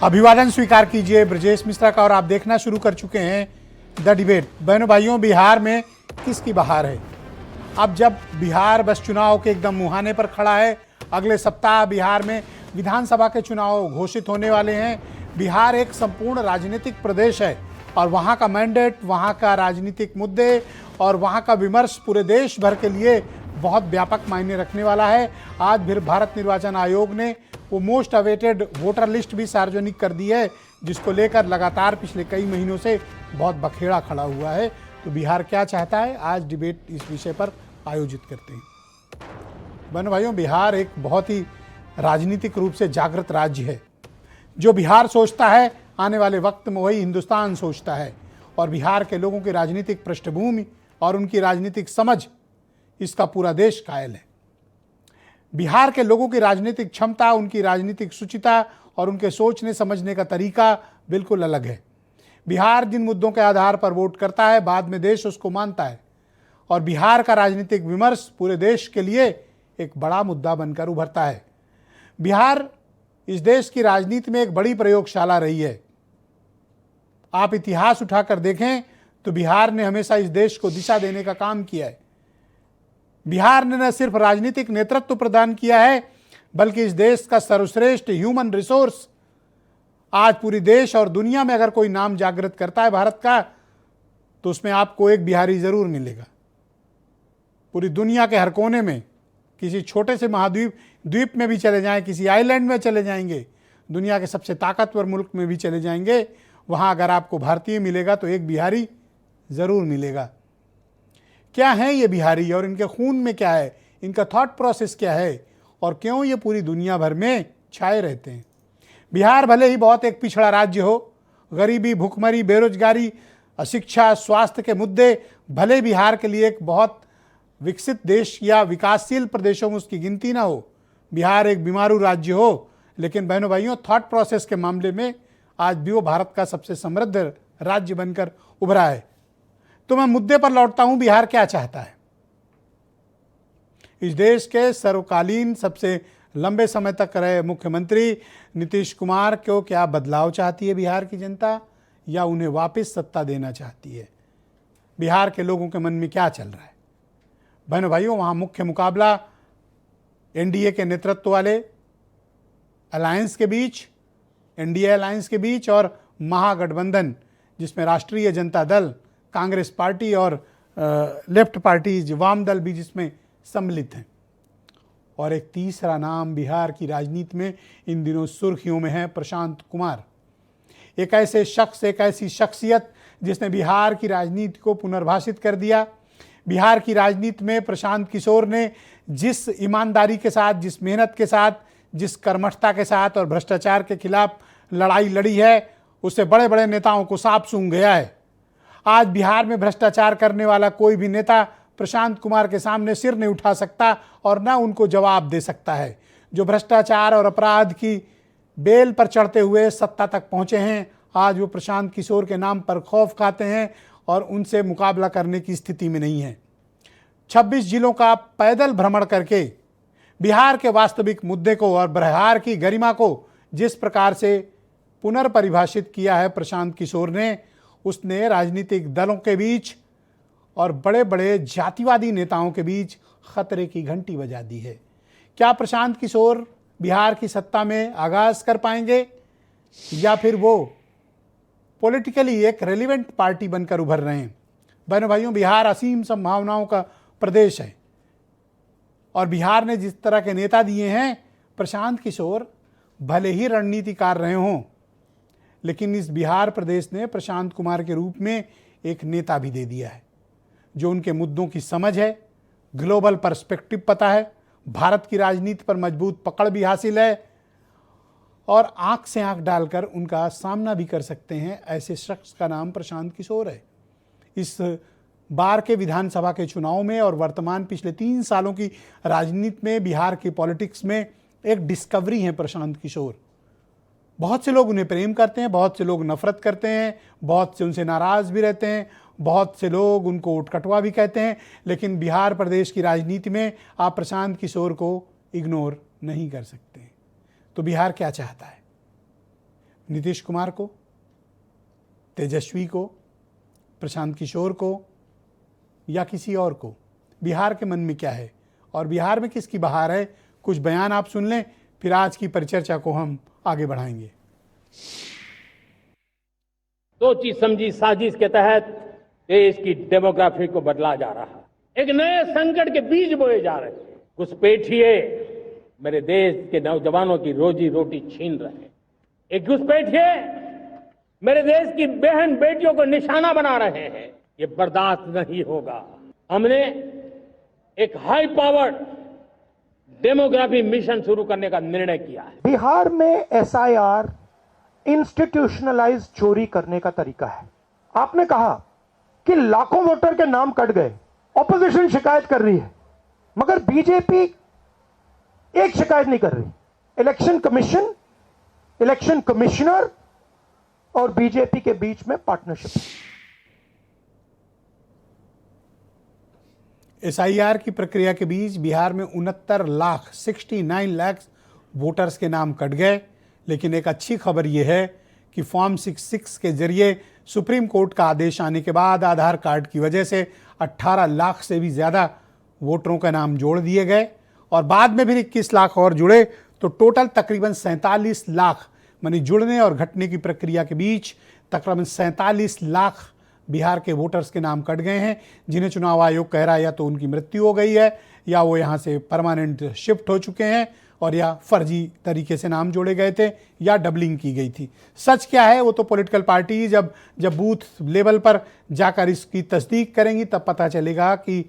अभिवादन स्वीकार कीजिए ब्रजेश मिश्रा का और आप देखना शुरू कर चुके हैं द डिबेट। बहनों भाइयों, बिहार में किसकी बहार है? अब जब बिहार बस चुनाव के एकदम मुहाने पर खड़ा है, अगले सप्ताह बिहार में विधानसभा के चुनाव घोषित होने वाले हैं। बिहार एक संपूर्ण राजनीतिक प्रदेश है और वहाँ का मैंडेट, वहाँ का राजनीतिक मुद्दे और वहाँ का विमर्श पूरे देश भर के लिए बहुत व्यापक मायने रखने वाला है। आज फिर भारत निर्वाचन आयोग ने वो मोस्ट अवेटेड वोटर लिस्ट भी सार्वजनिक कर दी है, जिसको लेकर लगातार पिछले कई महीनों से बहुत बखेड़ा खड़ा हुआ है। तो बिहार क्या चाहता है, आज डिबेट इस विषय पर आयोजित करते हैं। बहनों भाइयों, बिहार एक बहुत ही राजनीतिक रूप से जागृत राज्य है। जो बिहार सोचता है, आने वाले वक्त में वही हिंदुस्तान सोचता है। और बिहार के लोगों की राजनीतिक पृष्ठभूमि और उनकी राजनीतिक समझ, इसका पूरा देश कायल है। बिहार के लोगों की राजनीतिक क्षमता, उनकी राजनीतिक शुचिता और उनके सोचने समझने का तरीका बिल्कुल अलग है। बिहार जिन मुद्दों के आधार पर वोट करता है, बाद में देश उसको मानता है। और बिहार का राजनीतिक विमर्श पूरे देश के लिए एक बड़ा मुद्दा बनकर उभरता है। बिहार इस देश की राजनीति में एक बड़ी प्रयोगशाला रही है। आप इतिहास उठाकर देखें तो बिहार ने हमेशा इस देश को दिशा देने का काम किया है। बिहार ने न सिर्फ राजनीतिक नेतृत्व प्रदान किया है, बल्कि इस देश का सर्वश्रेष्ठ ह्यूमन रिसोर्स आज पूरी देश और दुनिया में अगर कोई नाम जागृत करता है भारत का, तो उसमें आपको एक बिहारी जरूर मिलेगा। पूरी दुनिया के हर कोने में, किसी छोटे से द्वीप में भी चले जाएं, किसी आइलैंड में चले जाएंगे, दुनिया के सबसे ताकतवर मुल्क में भी चले जाएंगे, वहाँ अगर आपको भारतीय मिलेगा तो एक बिहारी ज़रूर मिलेगा। क्या है ये बिहारी और इनके खून में क्या है, इनका थॉट प्रोसेस क्या है और क्यों ये पूरी दुनिया भर में छाए रहते हैं? बिहार भले ही बहुत एक पिछड़ा राज्य हो, गरीबी, भुखमरी, बेरोजगारी, अशिक्षा, स्वास्थ्य के मुद्दे भले बिहार के लिए एक बहुत विकसित देश या विकासशील प्रदेशों में उसकी गिनती ना हो, बिहार एक बीमारू राज्य हो, लेकिन बहनों भाइयों, थॉट प्रोसेस के मामले में आज भी वो भारत का सबसे समृद्ध राज्य बनकर उभरा है। तो मैं मुद्दे पर लौटता हूं, बिहार क्या चाहता है? इस देश के सर्वकालीन सबसे लंबे समय तक रहे मुख्यमंत्री नीतीश कुमार को क्या बदलाव चाहती है बिहार की जनता, या उन्हें वापस सत्ता देना चाहती है? बिहार के लोगों के मन में क्या चल रहा है? बहनों भाइयों, वहाँ मुख्य मुकाबला एनडीए के नेतृत्व वाले अलायंस के बीच, एनडीए अलायंस के बीच और महागठबंधन, जिसमें राष्ट्रीय जनता दल, कांग्रेस पार्टी और लेफ्ट पार्टीज, वाम दल भी जिसमें सम्मिलित हैं। और एक तीसरा नाम बिहार की राजनीति में इन दिनों सुर्खियों में है, प्रशांत कुमार। एक ऐसे शख्स, एक ऐसी शख्सियत जिसने बिहार की राजनीति को पुनर्भाषित कर दिया। बिहार की राजनीति में प्रशांत किशोर ने जिस ईमानदारी के साथ, जिस मेहनत के साथ, जिस कर्मठता के साथ और भ्रष्टाचार के खिलाफ लड़ाई लड़ी है, उससे बड़े बड़े नेताओं को सांप सूंघ गया है। आज बिहार में भ्रष्टाचार करने वाला कोई भी नेता प्रशांत कुमार के सामने सिर नहीं उठा सकता और ना उनको जवाब दे सकता है। जो भ्रष्टाचार और अपराध की बेल पर चढ़ते हुए सत्ता तक पहुंचे हैं, आज वो प्रशांत किशोर के नाम पर खौफ खाते हैं और उनसे मुकाबला करने की स्थिति में नहीं है। 26 जिलों का पैदल भ्रमण करके बिहार के वास्तविक मुद्दे को और बिहार की गरिमा को जिस प्रकार से पुनर्परिभाषित किया है प्रशांत किशोर ने, उसने राजनीतिक दलों के बीच और बड़े बड़े जातिवादी नेताओं के बीच खतरे की घंटी बजा दी है। क्या प्रशांत किशोर बिहार की सत्ता में आगाज कर पाएंगे, या फिर वो पॉलिटिकली एक रेलिवेंट पार्टी बनकर उभर रहे हैं? बहनों भाइयों, बिहार असीम संभावनाओं का प्रदेश है और बिहार ने जिस तरह के नेता दिए हैं, प्रशांत किशोर भले ही रणनीतिकार रहे हों, लेकिन इस बिहार प्रदेश ने प्रशांत कुमार के रूप में एक नेता भी दे दिया है, जो उनके मुद्दों की समझ है, ग्लोबल पर्सपेक्टिव पता है, भारत की राजनीति पर मजबूत पकड़ भी हासिल है और आंख से आंख डालकर उनका सामना भी कर सकते हैं। ऐसे शख्स का नाम प्रशांत किशोर है। इस बार के विधानसभा के चुनाव में और वर्तमान पिछले 3 सालों की राजनीति में, बिहार की पॉलिटिक्स में एक डिस्कवरी है प्रशांत किशोर। बहुत से लोग उन्हें प्रेम करते हैं, बहुत से लोग नफरत करते हैं, बहुत से उनसे नाराज भी रहते हैं, बहुत से लोग उनको उटकटवा भी कहते हैं, लेकिन बिहार प्रदेश की राजनीति में आप प्रशांत किशोर को इग्नोर नहीं कर सकते। तो बिहार क्या चाहता है? नीतीश कुमार को, तेजस्वी को, प्रशांत किशोर को या किसी और को? बिहार के मन में क्या है और बिहार में किसकी बहार है? कुछ बयान आप सुन लें, फिर आज की परिचर्चा को हम आगे बढ़ाएंगे। सोची समझी साजिश के तहत देश की डेमोग्राफी को बदला जा रहा है। एक नए संकट के बीज बोए जा रहे हैं। घुसपैठिए मेरे देश के नौजवानों की रोजी रोटी छीन रहे हैं। एक घुसपैठिए मेरे देश की बहन बेटियों को निशाना बना रहे हैं। ये बर्दाश्त नहीं होगा। हमने एक हाई पावर्ड डेमोग्राफी मिशन शुरू करने का निर्णय किया है। बिहार में SIR इंस्टीट्यूशनलाइज चोरी करने का तरीका है। आपने कहा कि लाखों वोटर के नाम कट गए, ऑपोजिशन शिकायत कर रही है, मगर बीजेपी एक शिकायत नहीं कर रही। इलेक्शन कमीशन, इलेक्शन कमिश्नर और बीजेपी के बीच में पार्टनरशिप। SIR की प्रक्रिया के बीच बिहार में 69 लाख वोटर्स के नाम कट गए। लेकिन एक अच्छी खबर यह है कि फॉर्म 66 के जरिए सुप्रीम कोर्ट का आदेश आने के बाद आधार कार्ड की वजह से 18 लाख से भी ज़्यादा वोटरों का नाम जोड़ दिए गए और बाद में भी 21 लाख और जुड़े, तो टोटल तकरीबन 47 लाख, मानी जुड़ने और घटने की प्रक्रिया के बीच तकरीबन 47 लाख बिहार के वोटर्स के नाम कट गए हैं, जिन्हें चुनाव आयोग कह रहा है या तो उनकी मृत्यु हो गई है या वो यहाँ से परमानेंट शिफ्ट हो चुके हैं और या फर्जी तरीके से नाम जोड़े गए थे या डबलिंग की गई थी। सच क्या है वो तो पॉलिटिकल पार्टी जब बूथ लेवल पर जाकर इसकी तस्दीक करेंगी तब पता चलेगा कि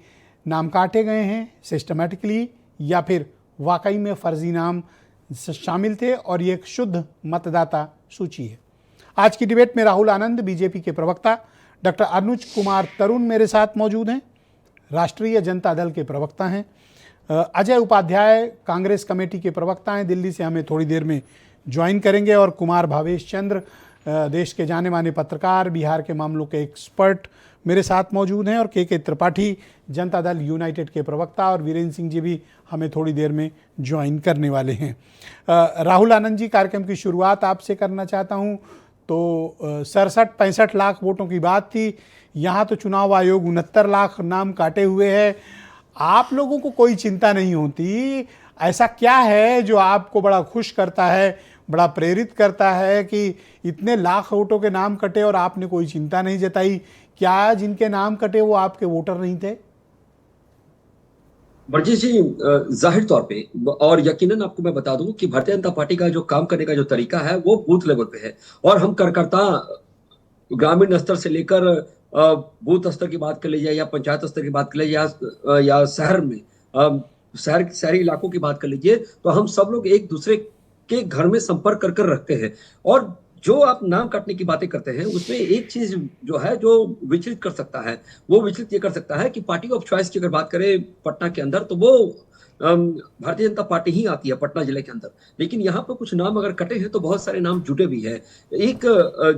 नाम काटे गए हैं सिस्टमेटिकली या फिर वाकई में फर्जी नाम शामिल थे और ये एक शुद्ध मतदाता सूची है। आज की डिबेट में राहुल आनंद, बीजेपी के प्रवक्ता, डॉक्टर अनुज कुमार तरुण मेरे साथ मौजूद हैं, राष्ट्रीय जनता दल के प्रवक्ता हैं, अजय उपाध्याय कांग्रेस कमेटी के प्रवक्ता हैं, दिल्ली से हमें थोड़ी देर में ज्वाइन करेंगे, और कुमार भावेश चंद्र देश के जाने माने पत्रकार, बिहार के मामलों के एक्सपर्ट मेरे साथ मौजूद हैं, और के त्रिपाठी जनता दल यूनाइटेड के प्रवक्ता, और वीरेंद्र सिंह जी भी हमें थोड़ी देर में ज्वाइन करने वाले हैं। राहुल आनंद जी, कार्यक्रम की शुरुआत आपसे करना चाहता हूं। तो 67-65 लाख वोटों की बात थी, यहाँ तो चुनाव आयोग 69 लाख नाम काटे हुए है। आप लोगों को कोई चिंता नहीं होती? ऐसा क्या है जो आपको बड़ा खुश करता है, बड़ा प्रेरित करता है कि इतने लाख वोटों के नाम कटे और आपने कोई चिंता नहीं जताई? क्या जिनके नाम कटे वो आपके वोटर नहीं थे? बरजी जी, जाहिर तौर पे और यकीनन आपको मैं बता दूं कि भारतीय जनता पार्टी का जो काम करने का जो तरीका है वो बूथ लेवल पे है, और हम कार्यकर्ता ग्रामीण स्तर से लेकर बूथ स्तर की बात कर लीजिए या पंचायत स्तर की बात कर लीजिए या शहर में शहरी इलाकों की बात कर लीजिए, तो हम सब लोग एक दूसरे के घर में संपर्क कर कर रखते हैं। और जो आप नाम काटने की बातें करते हैं उसमें एक चीज जो है जो विचलित कर सकता है, वो विचलित ये कर सकता है कि पार्टी ऑफ चॉइस की अगर बात करें पटना के अंदर, तो वो भारतीय जनता पार्टी ही आती है पटना जिले के अंदर। लेकिन यहाँ पर कुछ नाम अगर कटे हैं तो बहुत सारे नाम जुटे भी हैं। एक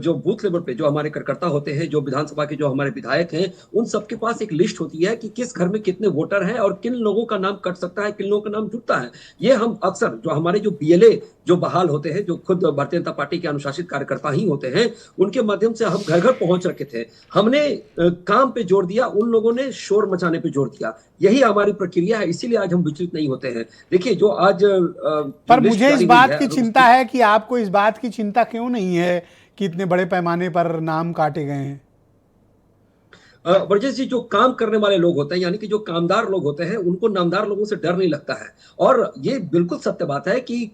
जो बूथ लेवल पे जो हमारे कार्यकर्ता होते हैं, जो विधानसभा के जो हमारे विधायक हैं, उन सबके पास एक लिस्ट होती है कि किस घर में कितने वोटर हैं और किन लोगों का नाम कट सकता है, किन लोगों का नाम जुटता है। ये हम अक्सर जो हमारे जो BLA जो बहाल होते हैं, जो खुद भारतीय जनता पार्टी के अनुशासित कार्यकर्ता ही होते हैं, उनके माध्यम से हम घर घर पहुंच रखे थे। हमने काम पे जोर दिया, उन लोगों ने शोर मचाने पे जोर दिया। यही हमारी प्रक्रिया है, इसीलिए आज हम विचलित नहीं होते हैं। देखिए जो आज पर मुझे इस बात की चिंता है कि आपको इस बात की चिंता क्यों नहीं है कि इतने बड़े पैमाने पर नाम काटे गए हैं? वर्जेश जी, जो काम करने वाले लोग होते हैं, यानी कि जो कामदार लोग होते हैं, उनको नामदार लोगों से डर नहीं लगता है। और ये बिल्कुल सत्य बात है कि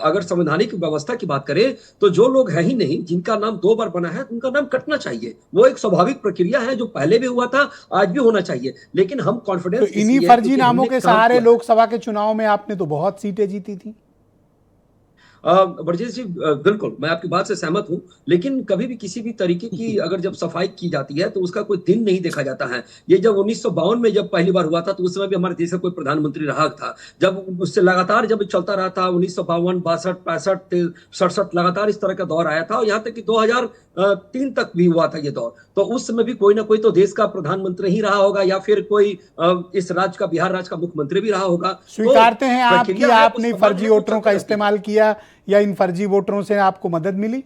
अगर संवैधानिक व्यवस्था की बात करें तो जो लोग हैं ही नहीं, जिनका नाम 2 बार बना है, उनका नाम कटना चाहिए। वो एक स्वाभाविक प्रक्रिया है जो पहले भी हुआ था, आज भी होना चाहिए। लेकिन हम कॉन्फिडेंस तो इन्हीं फर्जी नामों के सहारे लोकसभा के चुनाव में आपने तो बहुत सीटें जीती थी। बरजेश जी, बिल्कुल मैं आपकी बात से सहमत हूं, लेकिन कभी भी किसी भी तरीके की अगर जब सफाई की जाती है तो उसका कोई दिन नहीं देखा जाता है। ये जब 1952 में जब पहली बार हुआ था तो उस समय भी हमारे देश का कोई प्रधानमंत्री रहा था। जब उससे लगातार जब चलता रहा था 1952, 62, 65, 67 लगातार इस तरह का दौर आया था, और यहाँ तक कि 2003 तक भी हुआ था ये दौर। तो उस समय भी कोई ना कोई तो देश का प्रधानमंत्री ही रहा होगा, या फिर कोई इस राज्य का, बिहार राज्य का मुख्यमंत्री भी रहा होगा। स्वीकारते हैं आप कि आपने फर्जी वोटरों का इस्तेमाल किया या इन फर्जी वोटरों से आपको मदद मिली?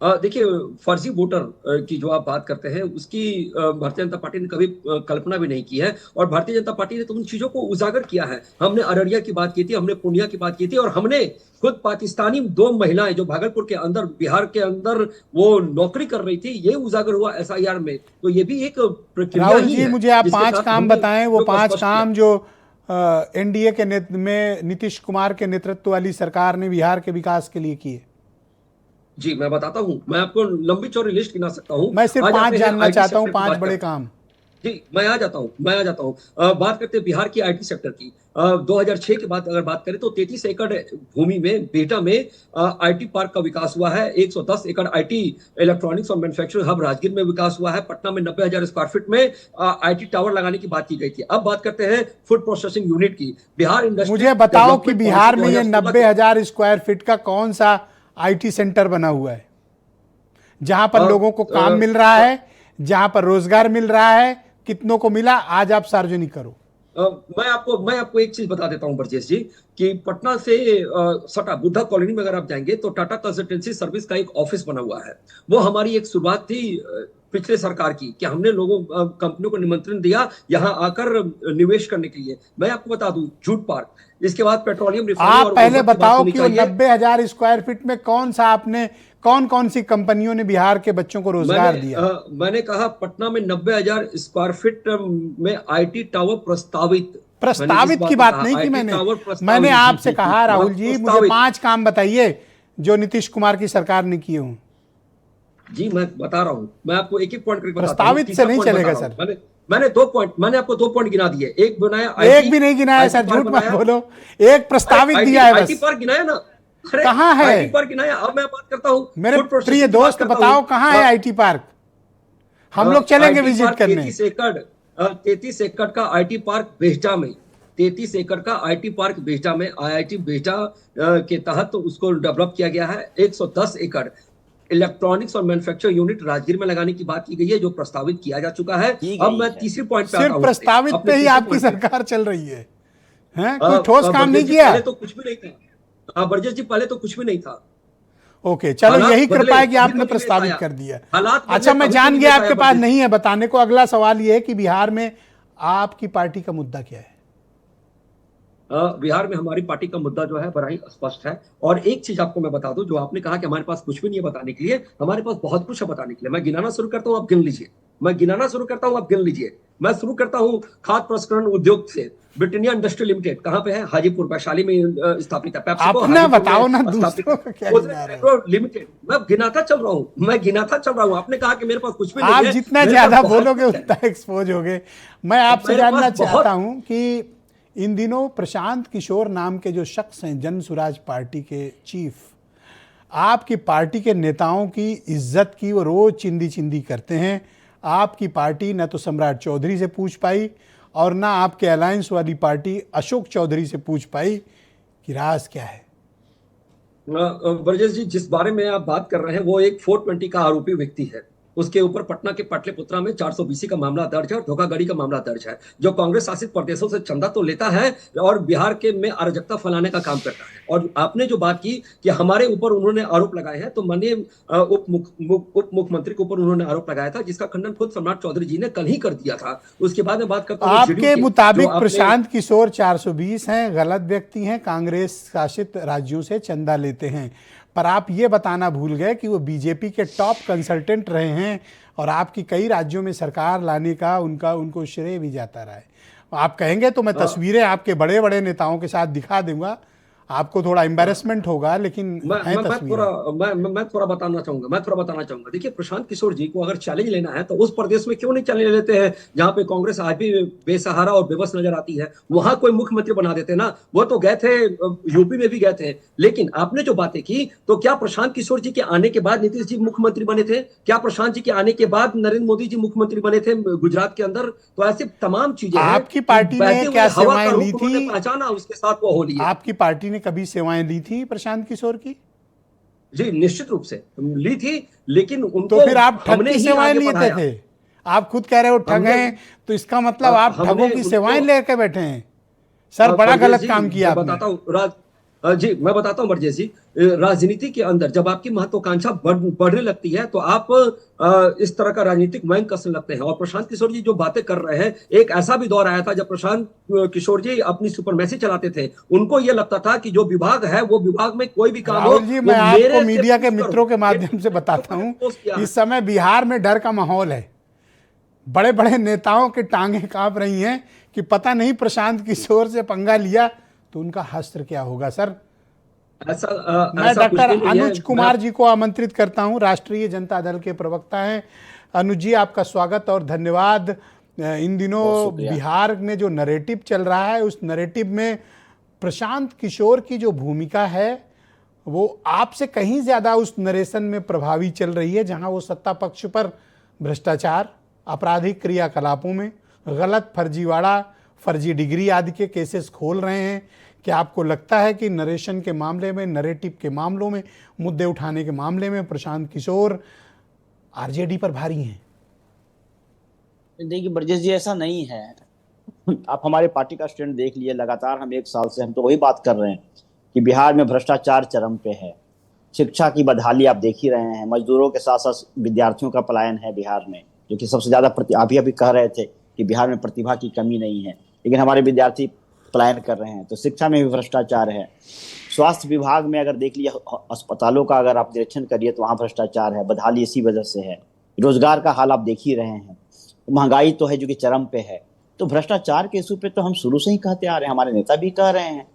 देखिए, फर्जी वोटर की जो आप बात करते हैं उसकी भारतीय जनता पार्टी ने कभी कल्पना भी नहीं की है, और भारतीय जनता पार्टी ने तो उन चीजों को उजागर किया है। हमने अररिया की बात की थी, हमने पूर्णिया की बात की थी, और हमने खुद पाकिस्तानी 2 महिलाएं जो भागलपुर के अंदर, बिहार के अंदर वो नौकरी कर रही थी, ये उजागर हुआ एसआईआर में। तो ये भी एक प्रक्रिया राहुल ही जी, है मुझे आप जिसके 5 तहत काम हमने बताएं, वो चीजों को 5 स्पष्ट किया। काम जो एनडीए के में नीतीश कुमार के नेतृत्व वाली सरकार ने बिहार के विकास के लिए किए। जी, मैं बताता हूं, मैं आपको लंबी चौड़ी लिस्ट गिना सकता हूं। मैं सिर्फ आज 5 आते हैं जानना आईटी चाहता हूं, सेक्टर की 5 बात बड़े करते हैं। काम। जी, मैं आ जाता हूं। बात करते हैं बिहार की आईटी सेक्टर की। 2006 के बाद अगर बात करें तो 33 एकड़ भूमि में बेटा में आईटी पार्क का विकास हुआ है। 110 एकड़ आईटी इलेक्ट्रॉनिक्स और मैन्युफैक्चरिंग हब राजगीर में विकास हुआ है। पटना में 90,000 स्क्वायर फीट में आईटी टावर लगाने की बात की गई थी। अब बात करते हैं फूड प्रोसेसिंग यूनिट की। बिहार इंडस्ट्री मुझे बताओ कि डेवलपमेंट बिहार में पॉलिसी ये 90,000 स्क्वायर फीट का कौन सा आईटी सेंटर बना हुआ है जहां पर लोगों को काम मिल रहा है, जहां पर रोजगार मिल रहा है, कितनों को मिला, आज आप सार्वजनिक करो। मैं आपको एक चीज बता देता हूं ब्रजेश जी, कि पटना से सटा बुद्धा कॉलोनी में अगर आप जाएंगे तो टाटा कंसल्टेंसी सर्विस का एक ऑफिस बना हुआ है। वो हमारी एक शुरुआत थी पिछले सरकार की, कि हमने लोगों कंपनियों को निमंत्रण दिया यहाँ आकर निवेश करने के लिए। मैं आपको बता दूं, जूट पार्क, इसके बाद पेट्रोलियम रिफाइनरी, आप और पहले ऊर्जा की बात बताओ होनी कि वो चाहिए। 90,000 स्क्वायर फीट में कौन सा आपने, कौन कौन सी कंपनियों ने बिहार के बच्चों को रोजगार दिया? मैंने कहा पटना में 90,000 स्क्वायर फीट में आईटी टावर प्रस्तावित। प्रस्तावित की बात नहीं की मैंने आपसे कहा राहुल जी, मुझे 5 काम बताइए जो नीतीश कुमार की सरकार ने किए हों। जी, मैं बता रहा हूं, मैं आपको एक एक पॉइंट करके बताता हूं। प्रस्तावित से नहीं चलेगा सर। मैंने आपको 2 पॉइंट गिना दिए। एक बनाया, एक भी नहीं गिनाया सर, झूठ मत बोलो। एक प्रस्तावित दिया है बस। आईटी पार्क गिनाया ना, कहां है आईटी पार्क गिनाया। अब मैं बात करता हूं मेरे प्रिय दोस्त, बताओ कहां है आईटी पार्क, हम लोग चलेंगे विजिट करने। 33 एकड़ का आईटी पार्क बेहटा में, 33 एकड़ का आईटी पार्क बेहटा में, आईआईटी बेहटा के तहत उसको डेवलप किया गया है। 110 एकड़ इलेक्ट्रॉनिक्स और मैन्युफैक्चरिंग यूनिट राजगीर में लगाने की बात की गई है, जो प्रस्तावित किया जा चुका है। अब मैं तीसरी पॉइंट पे आता हूं। सिर्फ प्रस्तावित पे ही आपकी सरकार चल रही है, कोई ठोस काम नहीं किया। पहले तो कुछ भी नहीं था ब्रजेश जी, पहले तो कुछ भी नहीं था। ओके, चलो यही कृपा है कि आपने प्रस्तावित कर दिया। अच्छा, मैं जान गया आपके पास नहीं है बताने को। अगला सवाल यह है कि बिहार में आपकी पार्टी का मुद्दा क्या है? बिहार में हमारी पार्टी का मुद्दा जो है बड़ा ही स्पष्ट है। और एक चीज आपको मैं बता दूं, जो आपने कहा कि हमारे पास कुछ भी नहीं है बताने के लिए, हमारे पास बहुत कुछ है बताने के लिए। मैं गिनाना शुरू करता हूं, आप गिन लीजिए। मैं शुरू करता हूं खाद्य प्रसंस्करण उद्योग से। ब्रिटानिया इंडस्ट्री लिमिटेड कहां पे है? हाजीपुर वैशाली में स्थापित है। अपना बताओ ना, दूसरों का क्या गिना रहे हो? लिमिटेड, मैं गिनाता चल रहा हूं। आपने कहा कि मेरे पास कुछ भी नहीं आप है। जितना ज्यादा बोलोगे उतना एक्सपोज होगे। मैं आपसे जानना चाहता हूं कि इन दिनों प्रशांत किशोर नाम के जो शख्स हैं, जन स्वराज पार्टी के चीफ, आपकी पार्टी के नेताओं की इज्जत की वो रोज चिंदी चिंदी करते हैं। आपकी पार्टी न तो सम्राट चौधरी से पूछ पाई और ना आपके अलायंस वाली पार्टी अशोक चौधरी से पूछ पाई कि राज क्या है। ब्रजेश जी, जिस बारे में आप बात कर रहे हैं वो एक 420 का आरोपी व्यक्ति है। उसके ऊपर पटना के पाटलिपुत्रा में 420 का मामला दर्ज है और धोखाधड़ी का मामला दर्ज है, जो कांग्रेस शासित प्रदेशों से चंदा तो लेता है और बिहार के में अराजकता फैलाने का काम करता है। और आपने जो बात की कि हमारे ऊपर उन्होंने आरोप लगाए हैं, तो माननीय उप मुख्यमंत्री के ऊपर उन्होंने आरोप लगाया था, जिसका खंडन खुद सम्राट चौधरी जी ने कल ही कर दिया था। उसके बाद में बात करता हूं, आपके मुताबिक प्रशांत किशोर 420 हैं, गलत व्यक्ति हैं, कांग्रेस शासित राज्यों से चंदा लेते हैं। पर आप ये बताना भूल गए कि वो बीजेपी के टॉप कंसल्टेंट रहे हैं और आपकी कई राज्यों में सरकार लाने का उनको श्रेय भी जाता रहा है। आप कहेंगे तो मैं तस्वीरें आपके बड़े बड़े नेताओं के साथ दिखा दूंगा, आपको थोड़ा एम्बैरेसमेंट होगा, लेकिन मैं थोड़ा बताना चाहूंगा। देखिए, प्रशांत किशोर जी को अगर चैलेंज लेना है तो उस प्रदेश में क्यों नहीं चैलेंज लेते हैं जहां पे कांग्रेस आज भी बेसहारा और बेबस नजर आती है? वहां कोई मुख्यमंत्री बना देते ना। वो तो गए थे, यूपी में भी गए थे। लेकिन आपने जो बातें की, तो क्या प्रशांत किशोर जी के आने के बाद नीतीश जी मुख्यमंत्री बने थे? क्या प्रशांत जी के आने के बाद नरेंद्र मोदी जी मुख्यमंत्री बने थे गुजरात के अंदर? तो ऐसे तमाम चीजें आपकी पार्टी ने क्या सेवाएं ली थी? पहचाना, उसके साथ वो होली। आपकी पार्टी ने कभी सेवाएं ली थी प्रशांत किशोर की? जी, निश्चित रूप से ली थी, लेकिन उनको तो फिर आप ठग की सेवाएं लिए थे? आप खुद कह रहे हो ठग हैं, तो इसका मतलब आप ठगों की सेवाएं लेकर बैठे हैं। सर, बड़ा गलत काम किया आपने। बताता हूं जी मैं बताता हूँ बरजेश जी। राजनीति के अंदर जब आपकी महत्वाकांक्षा बढ़ने लगती है तो आप इस तरह का राजनीतिक मैंग कसने लगते हैं। और प्रशांत किशोर जी जो बातें कर रहे हैं, एक ऐसा भी दौर आया था जब प्रशांत किशोर जी अपनी सुपरमैसी चलाते थे। उनको यह लगता था कि जो विभाग है वो विभाग में कोई भी काम हो राहुल जी, वो मैं आपको मेरे से मीडिया के पूछकर मित्रों हो। के माध्यम से बताता हूं, पोस्ट किया है। इस समय बिहार में डर का माहौल है। बड़े बड़े नेताओं की टांगें कांप रही हैं कि पता नहीं प्रशांत किशोर से पंगा लिया तो उनका हश्र क्या होगा। सर, मैं ऐसा कुछ डॉक्टर भी नहीं है। अनुज कुमार जी को आमंत्रित करता हूं, राष्ट्रीय जनता दल के प्रवक्ता हैं। अनुज जी, आपका स्वागत और धन्यवाद। इन दिनों बिहार में जो नैरेटिव चल रहा है, उस नैरेटिव में प्रशांत किशोर की जो भूमिका है वो आपसे कहीं ज़्यादा उस नरेशन में प्रभावी चल रही है, जहां वो सत्ता पक्ष पर भ्रष्टाचार, आपराधिक क्रियाकलापों में, गलत फर्जीवाड़ा, फर्जी डिग्री आदि के केसेस खोल रहे हैं। क्या आपको लगता है कि नरेशन के मामले में, नरेटिव के मामलों में, मुद्दे उठाने के मामले में प्रशांत किशोर आरजेडी पर भारी हैं? देखिए ब्रजेश जी, ऐसा नहीं है। आप हमारे पार्टी का स्टैंड देख लिए, लगातार हम 1 साल से हम तो वही बात कर रहे हैं कि बिहार में भ्रष्टाचार चरम पे है। शिक्षा की बदहाली आप देख ही रहे हैं, मजदूरों के साथ साथ विद्यार्थियों का पलायन है बिहार में, जो कि सबसे ज्यादा अभी कह रहे थे कि बिहार में प्रतिभा की कमी नहीं है, लेकिन हमारे विद्यार्थी पलायन कर रहे हैं। तो शिक्षा में भी भ्रष्टाचार है। स्वास्थ्य विभाग में अगर देख लिया, अस्पतालों का अगर आप निरीक्षण करिए तो वहाँ भ्रष्टाचार है, बदहाली इसी वजह से है। रोजगार का हाल आप देख ही रहे हैं, महंगाई तो है जो कि चरम पे है। तो भ्रष्टाचार के इशू पे तो हम शुरू से ही कहते आ रहे हैं, हमारे नेता भी कह रहे हैं,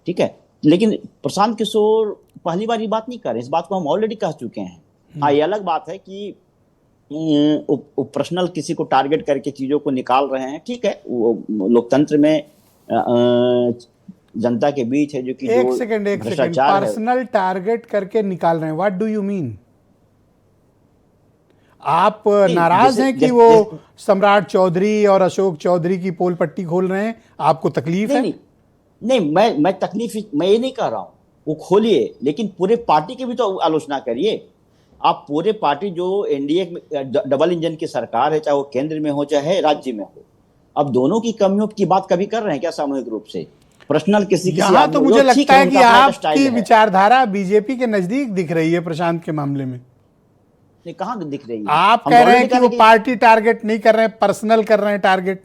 ठीक है। लेकिन प्रशांत किशोर पहली बार ये बात नहीं कर रहे, इस बात को हम ऑलरेडी कह चुके हैं। हाँ, ये अलग बात है कि पर्सनल किसी को टारगेट करके चीजों को निकाल रहे हैं, ठीक है। लोकतंत्र में जनता के बीच है जो कि एक सेकंड, पर्सनल टारगेट करके निकाल रहे हैं, व्हाट डू यू मीन? आप नाराज हैं कि वो सम्राट चौधरी और अशोक चौधरी की पोल पट्टी खोल रहे हैं? आपको तकलीफ है? नहीं, मैं तकलीफ मैं ये नहीं कह रहा हूं, वो खोलिए, लेकिन पूरे पार्टी की भी तो आलोचना करिए। आप पूरे पार्टी जो एनडीए डबल इंजन की सरकार है, चाहे वो केंद्र में हो चाहे राज्य में हो, अब दोनों की कमियों की बात कभी कर रहे हैं क्या सामूहिक रूप से? पर्सनल किसी यहाँ तो मुझे लगता है कि आपकी विचारधारा बीजेपी के नजदीक दिख रही है प्रशांत के मामले में। नहीं, कहाँ दिख रही है? आप कह रहे हैं कि वो पार्टी टारगेट नहीं कर रहे हैं, पर्सनल कर रहे हैं टारगेट।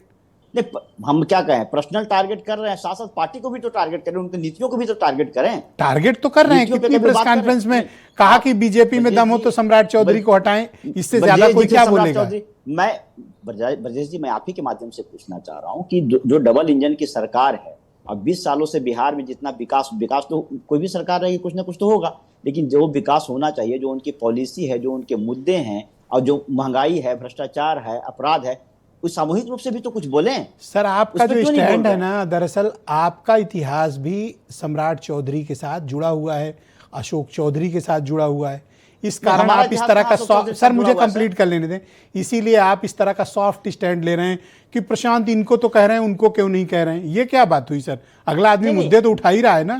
नहीं, हम क्या कहें, पर्सनल टारगेट कर रहे हैं, साथ साथ पार्टी को भी तो टारगेट करें, उनकी नीतियों को भी तो टारगेट करें। टारगेट तो कर रहे हैं, कितनी प्रेस कॉन्फ्रेंस में कहा कि बीजेपी में दम हो तो सम्राट चौधरी को हटाएं, इससे ज्यादा कोई क्या बोलेगा? मैं ब्रजेश जी, मैं आप ही के माध्यम से पूछना चाह रहा हूं कि जो डबल इंजन की सरकार है, अब 20 सालों से बिहार में जितना विकास तो कोई भी सरकार रहेगी कुछ ना कुछ तो होगा, लेकिन जो विकास होना चाहिए, जो उनकी पॉलिसी है, जो उनके मुद्दे हैं, और जो महंगाई है, भ्रष्टाचार है, अपराध है, उस सामूहिक रूप से भी तो कुछ बोले। सर, आपका जो स्टैंड है ना, दरअसल आपका इतिहास भी सम्राट चौधरी के साथ जुड़ा हुआ है, अशोक चौधरी के साथ जुड़ा हुआ है। इस कारण आप इस तरह का सर, मुझे कंप्लीट कर लेने दें, इसीलिए आप इस तरह का सॉफ्ट स्टैंड ले रहे हैं कि प्रशांत इनको तो कह रहे हैं, उनको क्यों नहीं कह रहे हैं। ये क्या बात हुई सर? अगला आदमी मुद्दे तो उठा ही रहा है ना।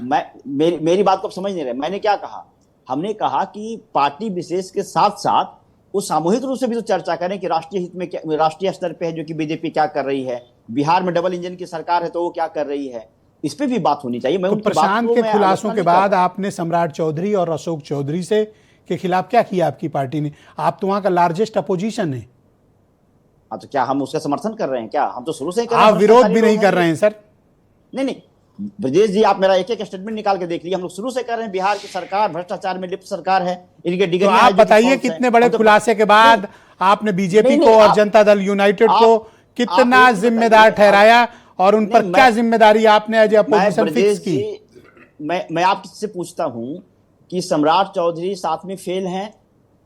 मेरी बात को आप समझ नहीं रहे। मैंने क्या कहा? हमने कहा कि पार्टी विशेष के साथ साथ वो सामूहिक रूप से भी तो चर्चा करें कि राष्ट्रीय हित में, राष्ट्रीय स्तर पे है जो कि बीजेपी क्या कर रही है, बिहार में डबल इंजन की सरकार है तो वो क्या कर रही है, इस पे भी बात होनी चाहिए। मैं उनकी प्रशांत के खुलासों के बाद आपने सम्राट चौधरी और अशोक चौधरी से के खिलाफ क्या किया आपकी पार्टी ने? आप तो वहां का लार्जेस्ट अपोजिशन है। हाँ, तो क्या हम उसका समर्थन कर रहे हैं क्या? हम तो शुरू से ही कर रहे हैं। आप विरोध भी नहीं कर रहे हैं सर? नहीं, ब्रजेश जी, आप मेरा एक एक स्टेटमेंट निकाल के देख लीजिए। हम लोग शुरू से कर रहे हैं, बिहार की सरकार भ्रष्टाचार में लिप्त सरकार है, इनके डिग्री। तो आप बताइए, कितने बड़े खुलासे के बाद आपने बीजेपी को और जनता दल यूनाइटेड को कितना जिम्मेदार ठहराया और उन पर क्या जिम्मेदारी आपने एज अपोजिशन फिक्स की? मैं आपसे पूछता हूं कि सम्राट चौधरी 7वीं फेल हैं,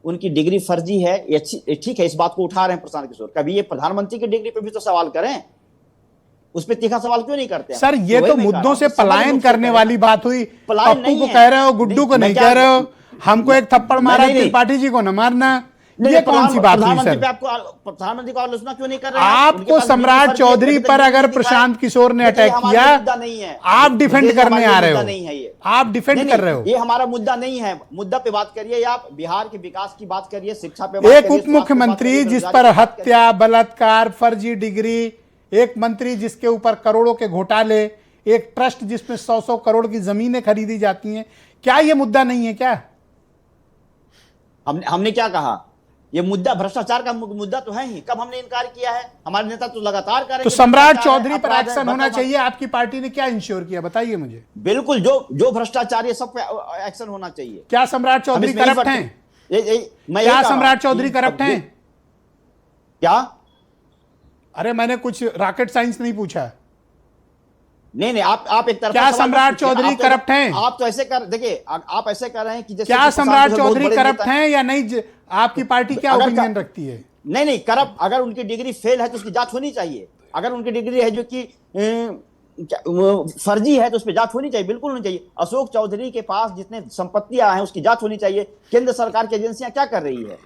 उनकी डिग्री फर्जी है, ठीक है, इस बात को उठा रहे हैं प्रशांत किशोर। कभी ये प्रधानमंत्री की डिग्री पे भी तो सवाल करें, उस पर तीखा सवाल क्यों नहीं करते? सर, ये तो मुद्दों से पलायन करने वाली बात हुई। पप्पू को कह रहे हो, गुड्डू को नहीं कह रहे हो, हमको एक थप्पड़ मारा त्रिपाठी जी को न मारना, ये कौन सी बात हुई सर? प्रधानमंत्री को आलोचना क्यों नहीं कर रहे हैं? आपको सम्राट चौधरी पर अगर प्रशांत किशोर ने अटैक किया, आप डिफेंड करने आ रहे हो, आप डिफेंड कर रहे हो। ये हमारा मुद्दा नहीं है। मुद्दा पे बात करिए, आप बिहार के विकास की बात करिए, शिक्षा पे। एक उप मुख्यमंत्री जिस पर हत्या, बलात्कार, फर्जी डिग्री, एक मंत्री जिसके ऊपर करोड़ों के घोटाले, एक ट्रस्ट जिसमें 100 करोड़ की जमीनें खरीदी जाती हैं, क्या ये मुद्दा नहीं है क्या? हमने क्या कहा? ये मुद्दा भ्रष्टाचार का मुद्दा तो है ही। कब हमने इनकार किया है? हमारे नेता तो लगातार कर रहे हैं तो कि सम्राट भ्रष्टाचार है, चौधरी पर अपराध है, एक्शन होना बताओ। चाहिए। आपकी पार्टी ने क्या इंश्योर किया, बताइए मुझे। बिल्कुल, जो भ्रष्टाचार है सब पे एक्शन होना चाहिए। क्या सम्राट हम चौधरी इसमें नहीं करप्ट पड़ते। हैं? मैं क्या यही कह रहा सम्राट हूं चौधरी कि करप्ट अब हैं? क्या? अरे मैंने कुछ रॉकेट साइंस नहीं पूछा। नहीं, आप एक तरफ क्या सम्राट चौधरी करप्ट हैं? आप तो ऐसे कर, देखिए आप ऐसे कर रहे हैं कि जैसे क्या कि सम्राट प्रशांत बहुत चौधरी बड़े करप्ट नेता हैं या नहीं? आपकी पार्टी क्या अगर ओपिनियन रखती है? नहीं, करप्ट अगर उनकी डिग्री फेल है तो उसकी जांच होनी चाहिए। अगर उनकी डिग्री है जो कि फर्जी है तो उस पर जांच होनी चाहिए, बिल्कुल होनी चाहिए। अशोक चौधरी के पास जितने संपत्तियां हैं उसकी जांच होनी चाहिए। केंद्र सरकार की एजेंसियां क्या कर रही है?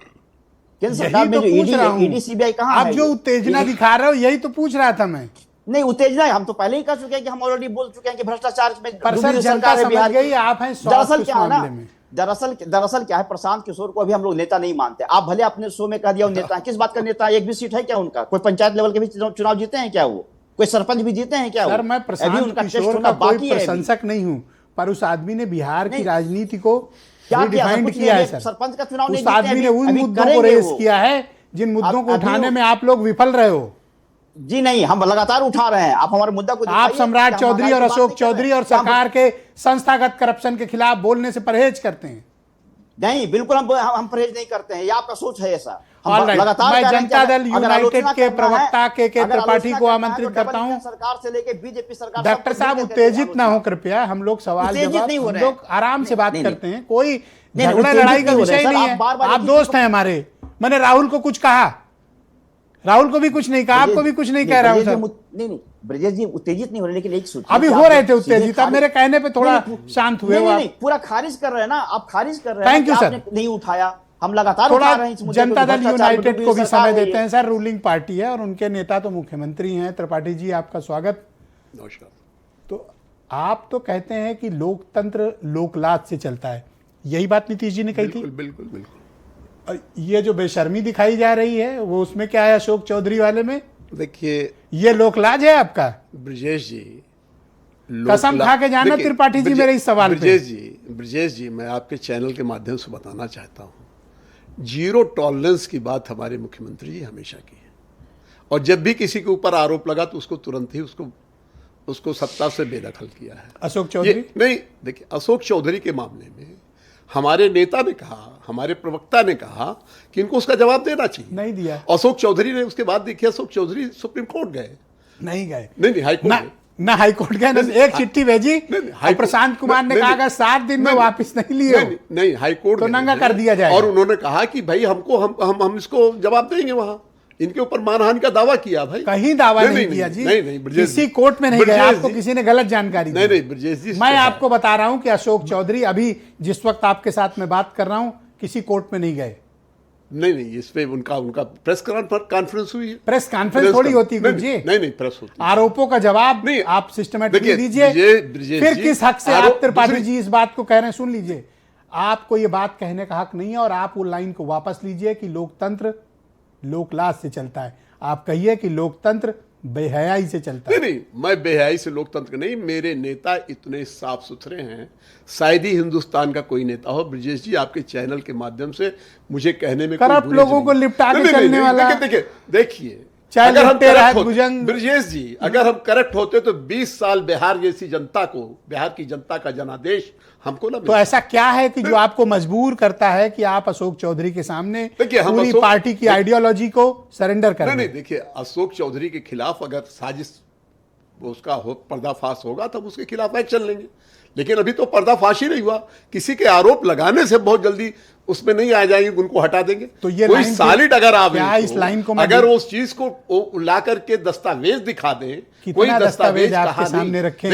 केंद्र सरकार यही में तो जो पूछ रहा हूं। ईडी सीबीआई कहां आप है? जो उत्तेजना दिखा रहे हो यही तो पूछ रहा था मैं। नहीं, उत्तेजना हम तो पहले ही कर चुके हैं कि हम ऑलरेडी बोल चुके हैं कि भ्रष्टाचार में पर डूबी सर हुई जनता सरकार है समझ बिहार गई की। आप हैं सॉफ्ट दरअसल इस क्या है ना, मामले में। दरअसल क्या है, प्रशांत किशोर को अभी हम लोग नेता नहीं मानते। आप भले अपने शो में कह दिया वो नेता है, किस बात का नेता है? एक भी सीट है क्या उनका? कोई पंचायत लेवल के भी चुनाव जीते हैं क्या? वो कोई सरपंच भी जीते हैं क्या? सर वो मैं अभी प्रशांत उनका टेस्ट किशोर होना का कोई बाकी है अभी। प्रशंसक नहीं हूं, पर उस आदमी ने बिहार की नहीं, राजनीति को क्या किया? रिडिफाइंड कुछ नहीं, किया है अभी सर। सरपंच का चुनाव नहीं उस जीते, आदमी ने उन अभी मुद्दों को करेंगे रेस वो। किया है जिन मुद्दों को अभी उठाने वो- में आप लोग विफल रहे हो। जी नहीं, हम लगातार उठा रहे हैं। आप हमारे मुद्दा को आप दिखाइए सम्राट कि हम चौधरी महंगाई और की बात अशोक नहीं कर रहे चौधरी हैं। और क्या हम- सरकार के संस्थागत करप्शन के खिलाफ बोलने से परहेज करते हैं। नहीं, बिल्कुल हम परहेज नहीं करते हैं। ये आपका सोच है ऐसा। हम All right. लगातार मैं कह रहे हैं कि जनता दल अगर यूनाइटेड आलोचना के करना प्रवक्ता है, के अगर त्रिपाठी आलोचना को करना है आमंत्रित तो करता डबल हूं। इंजन सरकार से लेके बीजेपी सरकार डॉक्टर सबको साहब मिलकर उत्तेजित ना आलोचना। हो कृपया, हम लोग सवाल उत्तेजित जवाब नहीं हो हम रहे लोग आराम से बात नहीं, करते हैं। कोई नहीं, झगड़ा उत्तेजित लड़ाई का नहीं हो रहे विषय सर, नहीं आप है। बार-बार आप एक ही दोस्त चीज हैं हमारे। मैंने राहुल को कुछ कहा, राहुल को भी कुछ नहीं कहा, आपको भी कुछ नहीं कह रहा हूं सर। नहीं, ब्रजेश जी उत्तेजित नहीं हो रहे, लेकिन एक सोचिए अभी कि हो आप रहे थे सीधे उत्तेजित, अब खारिज- मेरे कहने पे थोड़ा शांत हुए हो आप। नहीं, पूरा खारिज कर रहे हैं ना आप, खारिज कर रहे हैं Thank कि you, आपने नहीं उठाया। हम लगातार थोड़ा उठा रहे हैं इस मुद्दे को, जनता दल भ्रष्टाचार यूनाइटेड में को भी डूबी सरकार समय है ये। देते हैं सर। रूलिंग पार्टी है और उनके नेता तो मुख्यमंत्री हैं। त्रिपाठी जी आपका स्वागत। नमस्कार। तो आप तो कहते हैं कि लोकतंत्र लोकलाज से चलता है, यही बात नीतीश जी ने कही थी। बिल्कुल बिल्कुल बिल्कुल। और ये जो बेशर्मी दिखाई जा रही है वो उसमें क्या है अशोक चौधरी वाले में? देखिए ये लोकलाज है आपका? ब्रजेश जी, कसम खा के जाना देखिए, त्रिपाठी जी मेरे इस सवाल पे। ब्रजेश जी मैं आपके चैनल के माध्यम से बताना चाहता हूँ, जीरो टॉलरेंस की बात हमारे मुख्यमंत्री जी हमेशा की है। और जब भी किसी के ऊपर आरोप लगा तो उसको तुरंत ही उसको सत्ता से बेदखल किया है। अशोक चौधरी नहीं, देखिए अशोक चौधरी के मामले में हमारे नेता ने कहा, हमारे प्रवक्ता ने कहा कि इनको उसका जवाब देना चाहिए। नहीं दिया। अशोक चौधरी ने उसके बाद देखिए, अशोक चौधरी सुप्रीम कोर्ट गए, नहीं गए। नहीं हाईकोर्ट ना गए। ना हाईकोर्ट गए ना, एक चिट्ठी भेजी नहीं, और हाईकोर्ट- प्रशांत कुमार ने नहीं, कहा नहीं, कि 7 दिन में नहीं, वापस नहीं लिए हो। नहीं हाईकोर्ट तो गए नंगा हैं। कर दिया जाएगा। और उन्होंने कहा कि भाई हम इसको जवाब देंगे। वहां इनके ऊपर मानहानि का दावा किया भाई। कहीं दावा नहीं किया जी। नहीं ब्रजेश किसी जी, कोर्ट में नहीं गए, ब्रजेश आपको जी, किसी ने गलत जानकारी दी। नहीं ब्रजेश जी, मैं आपको बता रहा हूं कि अशोक चौधरी अभी जिस वक्त आपके साथ मैं बात कर रहा हूं किसी कोर्ट में नहीं गए। नहीं इस पे उनका प्रेस कॉन्फ्रेंस हुई है। प्रेस कॉन्फ्रेंस थोड़ी होती है जी। नहीं प्रेस होती है। आरोपों का जवाब नहीं, आप सिस्टमेटिकली देखिए, दीजिए। ब्रजेश फिर जी, किस हक से आरोप आप त्रिपाठी दूसरी- जी इस बात को कह रहे हैं? सुन लीजिए, आपको ये बात कहने का हक नहीं है और आप वो लाइन को वापस लीजिए कि लोकतंत्र लोकलाज से चलता है। आप कहिए कि लोकतंत्र बेहयाई से चलता है। नहीं मैं बेहयाई से लोकतंत्र नहीं, मेरे नेता इतने साफ सुथरे हैं, शायद ही हिंदुस्तान का कोई नेता हो। ब्रजेश जी आपके चैनल के माध्यम से मुझे कहने में कोई करप्ट गुरेज लोगों नहीं। को लिपटा के नहीं, चलने नहीं, वाला। देखिए चाहे अगर हम लिपटे corrupt रहे होते- भुजंग। ब्रजेश जी अगर हम करेक्ट होते तो 20 साल बिहार जैसी जनता को, बिहार की जनता का जनादेश हमको ना तो मिलता। ऐसा क्या है कि जो आपको मजबूर करता है कि आप अशोक चौधरी के सामने देखिए, हम पूरी अशोक- पार्टी की आइडियोलॉजी को सरेंडर कर नहीं दें? देखिए, अशोक चौधरी के खिलाफ अगर साजिश उसका पर्दाफाश होगा तब उसके खिलाफ एक्शन लेंगे, लेकिन अभी तो पर्दाफाश ही नहीं हुआ। किसी के आरोप लगाने से बहुत जल्दी उसमें नहीं आ जाएंगे, उनको हटा देंगे। तो ये कोई लाइन सॉलिड अगर आप क्या इस लाइन को मैं अगर उस चीज को ला करके दस्तावेज दिखा दें, कोई कितना दस्तावेज आपके कहाँ सामने नहीं। रखें?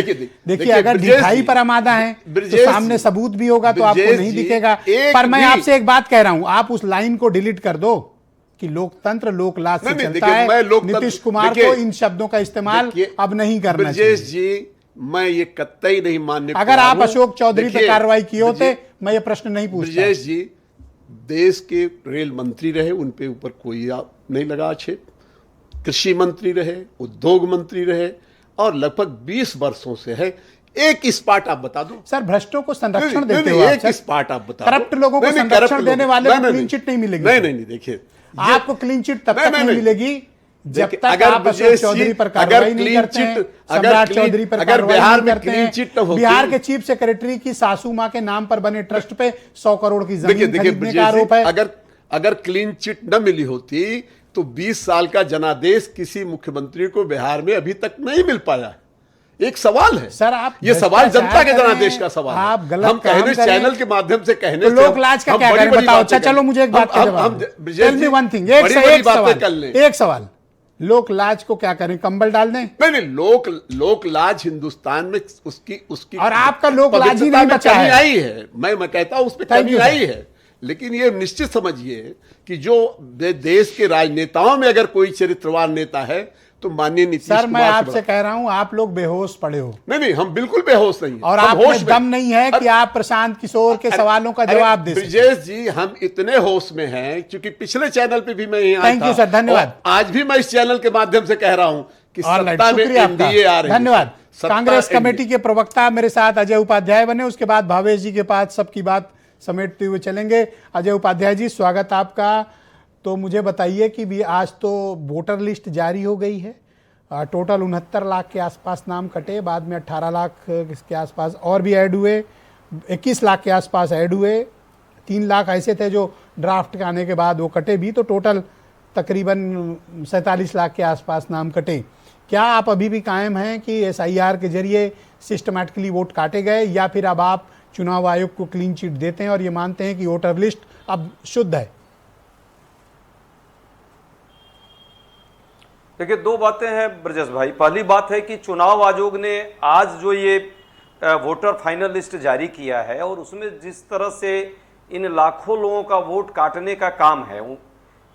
देखिए अगर ब्रजेश दिखाई जी, पर आमादा है तो ब्रजेश सामने जी, सबूत भी होगा तो आपको ब्रजेश नहीं जी, दिखेगा। एक पर मैं भी- आपसे एक बात कह रहा हूं, आप उस लाइन को डिलीट कर दो कि लोकतंत्र लोकलाज से नहीं, नहीं, चलता देखिए, मैं है। लोकतंत्र- नीतीश कुमार देखिए, को इन शब्दों का इस्तेमाल देखिए, अब नहीं करना ब्रजेश चाहिए। जी मैं ये कतई नहीं मानने को अगर तैयार आप हूं। अशोक चौधरी पे देखिए, कार्रवाई किए होते ब्रजेश- मैं ये प्रश्न नहीं पूछता। ब्रजेश जी देश के रेल मंत्री रहे, उन पे ऊपर कोई नहीं लगा आक्षेप, कृषि मंत्री रहे, उद्योग मंत्री रहे, और लगभग 20 वर्षों से है। एक स्पार्ट आप बता दो सर, भ्रष्टों को संरक्षण नहीं, देते नहीं, हो आप, एक सर। स्पार्ट आप बता दो। करप्ट लोगों को नहीं, नहीं, संरक्षण करप्ट देने लोगों- वाले नहीं, को नहीं, क्लीन चिट नहीं मिलेगी। नहीं, देखिए आपको क्लीन चिट तब तक नहीं मिलेगी जब तक अगर आप अशोक चौधरी पर कार्रवाई नहीं करते हैं, सम्राट चौधरी पर अगर कार्रवाई बिहार नहीं में करते क्लीन चिट न हैं, होती, बिहार के चीफ सेक्रेटरी की सासू माँ के नाम पर बने ट्रस्ट पे 100 करोड़ की देखिए जमीन देखिए खरीदने ब्रजेश का जी, आरोप है। अगर क्लीन चिट न मिली होती तो 20 साल का जनादेश किसी मुख्यमंत्री को बिहार में अभी तक नहीं मिल पाया। एक सवाल है सर, आप ये सवाल जनता के भ्रष्टाचार जनादेश का करें, सवाल आप है। गलत हम काम कहने करें, चैनल के माध्यम से कहने तो से लोक लाज का हम क्या बड़ी करें बड़ी बताओ। बातें अच्छा चलो, मुझे एक बात का जवाब ब्रजेश टेल मी जी, वन थिंग, बड़ी-बड़ी बातें कर लें। एक सवाल, लोक लाज को क्या करें, कंबल डाल दें? नहीं, लोक लाज हिंदुस्तान में उसकी और आपका लोक लाज ही पवित्रता नहीं में बचा कमी है। आई है। मैं कहता हूं उस पर Thank कमी you, आई sir. है, लेकिन ये निश्चित समझिए कि जो देश के राजनेताओं में अगर कोई चरित्रवान नेता है तो माननीय नीतीश सर, कुमार मैं से आपसे बड़ा। कह रहा हूं, आप लोग बेहोश पड़े हो नहीं, हम बिल्कुल बेहोश नहीं हैं। और हम आप होश में में- दम नहीं है कि आप प्रशांत किशोर के सवालों का अरे, जवाब दे सकें। ब्रजेश जी, हम इतने होश में हैं क्योंकि पिछले चैनल पे भी मैं यहाँ Thank you, sir, धन्यवाद। और आज भी मैं इस चैनल के माध्यम से कह रहा हूं कि All right, सत्ता में शुक्रिया आपका। एनडीए आ रही है। धन्यवाद। सत्ता कांग्रेस NDA कमेटी के प्रवक्ता मेरे साथ अजय उपाध्याय बने, उसके बाद भावेश जी के पास सबकी बात समेटते हुए चलेंगे। अजय उपाध्याय जी, स्वागत आपका। तो मुझे बताइए कि भी आज तो वोटर लिस्ट जारी हो गई है, टोटल 69 लाख के आसपास नाम कटे, बाद में 18 लाख के आसपास और भी ऐड हुए, 21 लाख के आसपास ऐड हुए, 3 लाख ऐसे थे जो ड्राफ्ट के आने के बाद वो कटे भी, तो टोटल तकरीबन 47 लाख के आसपास नाम कटे। क्या आप अभी भी कायम हैं कि SIR के जरिए सिस्टमैटिकली वोट काटे गए, या फिर अब आप चुनाव आयोग को क्लीन चिट देते हैं और ये मानते हैं कि वोटर लिस्ट अब शुद्ध है? देखिए, दो बातें हैं ब्रजेश भाई। पहली बात है कि चुनाव आयोग ने आज जो ये वोटर फाइनल लिस्ट जारी किया है और उसमें जिस तरह से इन लाखों लोगों का वोट काटने का काम है,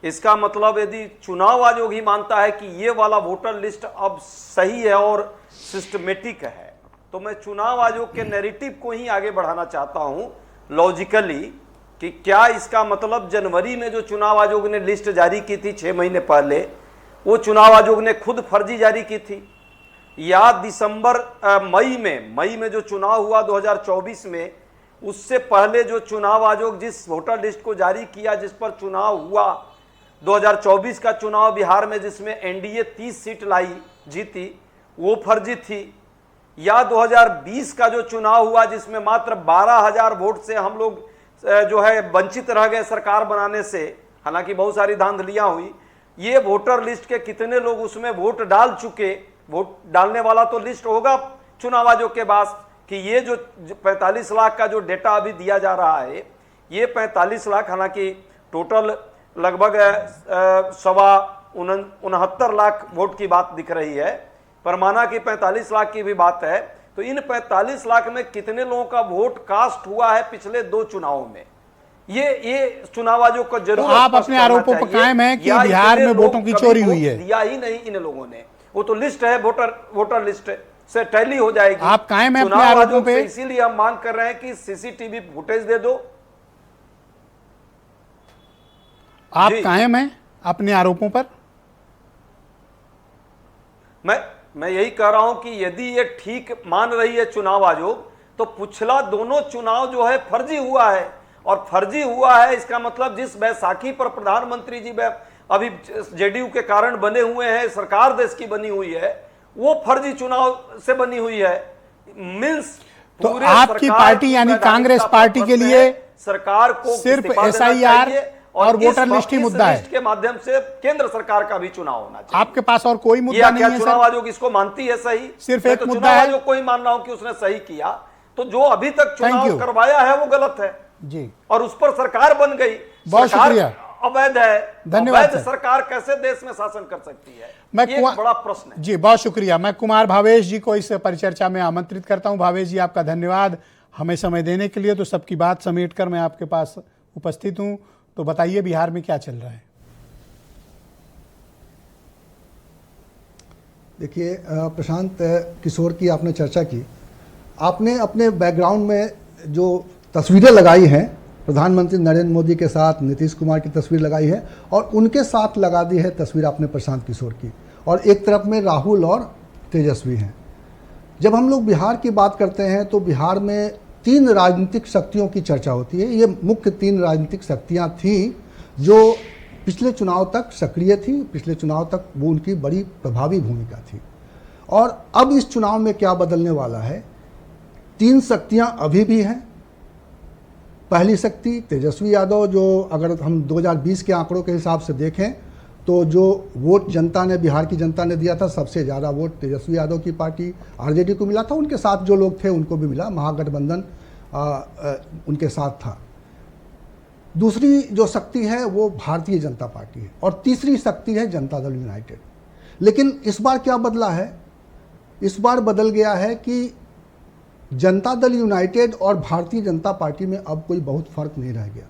इसका मतलब यदि चुनाव आयोग ही मानता है कि ये वाला वोटर लिस्ट अब सही है और सिस्टमेटिक है, तो मैं चुनाव आयोग के नैरेटिव को ही आगे बढ़ाना चाहता हूं लॉजिकली, कि क्या इसका मतलब जनवरी में जो चुनाव आयोग ने लिस्ट जारी की थी 6 महीने पहले, वो चुनाव आयोग ने खुद फर्जी जारी की थी, या दिसंबर मई में जो चुनाव हुआ 2024 में, उससे पहले जो चुनाव आयोग जिस वोटर लिस्ट को जारी किया, जिस पर चुनाव हुआ 2024 का चुनाव बिहार में जिसमें एनडीए 30 सीट जीती, वो फर्जी थी, या 2020 का जो चुनाव हुआ जिसमें मात्र 12,000 वोट से हम लोग जो है वंचित रह गए सरकार बनाने से, हालांकि बहुत सारी धांधलियां हुई, ये वोटर लिस्ट के कितने लोग उसमें वोट डाल चुके, वोट डालने वाला तो लिस्ट होगा चुनाव आयोग के पास, कि ये जो 45 लाख का जो डेटा अभी दिया जा रहा है, ये 45 लाख, हालांकि टोटल लगभग 69 लाख वोट की बात दिख रही है, पर माना कि 45 लाख की भी बात है, तो इन 45 लाख में कितने लोगों का वोट कास्ट हुआ है पिछले 2 चुनावों में, ये चुनाव आयोग को जरूर तो आप अपने आरोपों पर कायम हैं कि बिहार में वोटों की चोरी हुई है? दिया ही नहीं इन लोगों ने, वो तो लिस्ट है, वोटर लिस्ट से टैली हो जाएगी। आप कायम हैं अपने चुनाव आरोपों आयोग पे? से इसीलिए हम मांग कर रहे हैं कि सीसीटीवी फुटेज दे दो। आप कायम हैं अपने आरोपों पर? मैं यही कह रहा हूं कि यदि ये ठीक मान रही है चुनाव आयोग, तो पिछला दोनों चुनाव जो है फर्जी हुआ है, और फर्जी हुआ है इसका मतलब जिस बैसाखी पर प्रधानमंत्री जी अभी जेडीयू के कारण बने हुए हैं, सरकार देश की बनी हुई है, वो फर्जी चुनाव से बनी हुई है। मींस तो आपकी पार्टी यानी कांग्रेस पार्टी के लिए सरकार को सिर्फ इस्तीफा देना SIR चाहिए और वोटर लिस्ट ही इस मुद्दा है। लिस्ट के माध्यम से केंद्र सरकार का भी चुनाव होना चाहिए। आपके पास और कोई ये मुद्दा नहीं क्या है चुनाव सर? आयोग इसको मानती है सही? सिर्फ मैं एक तो मुद्दा चुनाव है। आयोग को ही मान रहा हूं कि उसने सही किया, तो जो अभी तक Thank you. चुनाव करवाया है वो गलत है जी, और उस पर सरकार बन गई। बहुत सरकार शुक्रिया। अवैध है, धन्यवाद अवैध सर। सरकार कैसे देश में शासन कर सकती है, ये कुमार- एक बड़ा प्रश्न है। जी, बहुत शुक्रिया। मैं कुमार भावेश जी को इस परिचर्चा में आमंत्रित करता हूं। भावेश जी, आपका धन्यवाद हमें समय देने के लिए। तो सबकी बात समेटकर मैं आपके पास उपस्थित हूं, तो बताइए बिहार में क्या चल रहा है? देखिए, प्रशांत किशोर की आपने चर्चा की, आपने अपने बैकग्राउंड में जो तस्वीरें लगाई हैं, प्रधानमंत्री नरेंद्र मोदी के साथ नीतीश कुमार की तस्वीर लगाई है, और उनके साथ लगा दी है तस्वीर आपने प्रशांत किशोर की, और एक तरफ में राहुल और तेजस्वी हैं। जब हम लोग बिहार की बात करते हैं तो बिहार में 3 राजनीतिक शक्तियों की चर्चा होती है। ये मुख्य 3 राजनीतिक शक्तियां थीं जो पिछले चुनाव तक सक्रिय थी, पिछले चुनाव तक वो उनकी बड़ी प्रभावी भूमिका थी। और अब इस चुनाव में क्या बदलने वाला है, 3 शक्तियां अभी भी हैं। पहली शक्ति तेजस्वी यादव, जो अगर हम 2020 के आंकड़ों के हिसाब से देखें तो जो वोट जनता ने, बिहार की जनता ने दिया था, सबसे ज़्यादा वोट तेजस्वी यादव की पार्टी आरजेडी को मिला था। उनके साथ जो लोग थे उनको भी मिला, महागठबंधन उनके साथ था। दूसरी जो शक्ति है वो भारतीय जनता पार्टी है और तीसरी शक्ति है जनता दल यूनाइटेड। लेकिन इस बार क्या बदला है, इस बार बदल गया है कि जनता दल यूनाइटेड और भारतीय जनता पार्टी में अब कोई बहुत फर्क नहीं रह गया,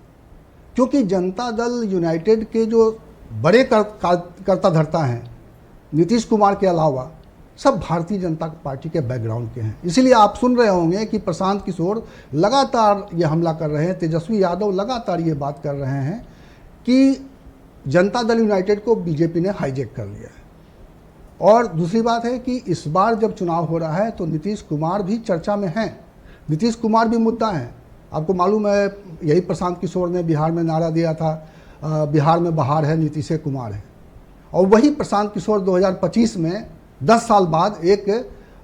क्योंकि जनता दल यूनाइटेड के जो बड़े कर्ता धर्ता हैं नीतीश कुमार के अलावा सब भारतीय जनता पार्टी के बैकग्राउंड के हैं। इसीलिए आप सुन रहे होंगे कि प्रशांत किशोर लगातार ये हमला कर रहे हैं, तेजस्वी यादव लगातार ये बात कर रहे हैं कि जनता दल यूनाइटेड को बीजेपी ने हाईजैक कर लिया है। और दूसरी बात है कि इस बार जब चुनाव हो रहा है तो नीतीश कुमार भी चर्चा में हैं, नीतीश कुमार भी मुद्दा हैं। आपको मालूम है, यही प्रशांत किशोर ने बिहार में नारा दिया था, बिहार में बहार है, नीतीश कुमार है। और वही प्रशांत किशोर 2025 में 10 साल बाद एक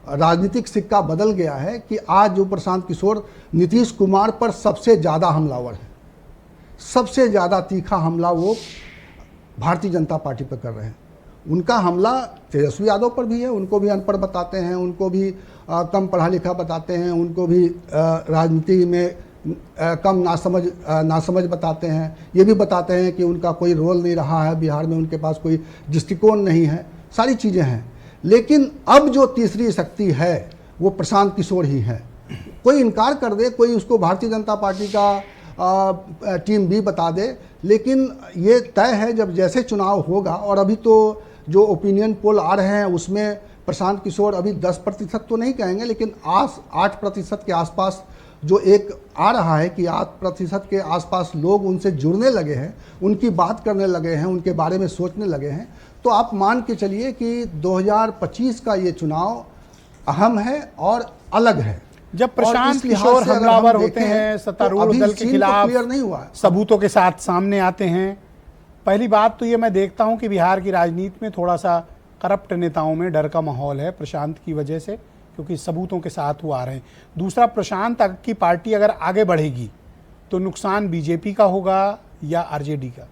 राजनीतिक सिक्का बदल गया है कि आज जो प्रशांत किशोर नीतीश कुमार पर सबसे ज़्यादा हमलावर है, सबसे ज़्यादा तीखा हमला वो भारतीय जनता पार्टी पर कर रहे हैं। उनका हमला तेजस्वी यादव पर भी है, उनको भी अनपढ़ बताते हैं, उनको भी कम पढ़ा लिखा बताते हैं, उनको भी राजनीति में कम नासमझ बताते हैं। ये भी बताते हैं कि उनका कोई रोल नहीं रहा है बिहार में, उनके पास कोई दृष्टिकोण नहीं है, सारी चीज़ें हैं। लेकिन अब जो तीसरी शक्ति है वो प्रशांत किशोर ही है। कोई इनकार कर दे, कोई उसको भारतीय जनता पार्टी का टीम बी बता दे, लेकिन ये तय है जब जैसे चुनाव होगा। और अभी तो जो ओपिनियन पोल आ रहे हैं उसमें प्रशांत किशोर अभी 10% तो नहीं कहेंगे, लेकिन 8% के आसपास जो एक आ रहा है कि 8% के आसपास लोग उनसे जुड़ने लगे हैं, उनकी बात करने लगे हैं, उनके बारे में सोचने लगे हैं। तो आप मान के चलिए कि 2025 का ये चुनाव अहम है और अलग है। जब प्रशांत किशोर हमलावर होते हैं, सत्तारूढ़ दल के खिलाफ क्लियर नहीं हुआ, सबूतों के साथ सामने आते हैं, पहली बात तो ये मैं देखता हूं कि बिहार की राजनीति में थोड़ा सा करप्ट नेताओं में डर का माहौल है प्रशांत की वजह से, क्योंकि सबूतों के साथ वो आ रहे हैं। दूसरा, प्रशांत की पार्टी अगर आगे बढ़ेगी तो नुकसान बीजेपी का होगा या आरजेडी का?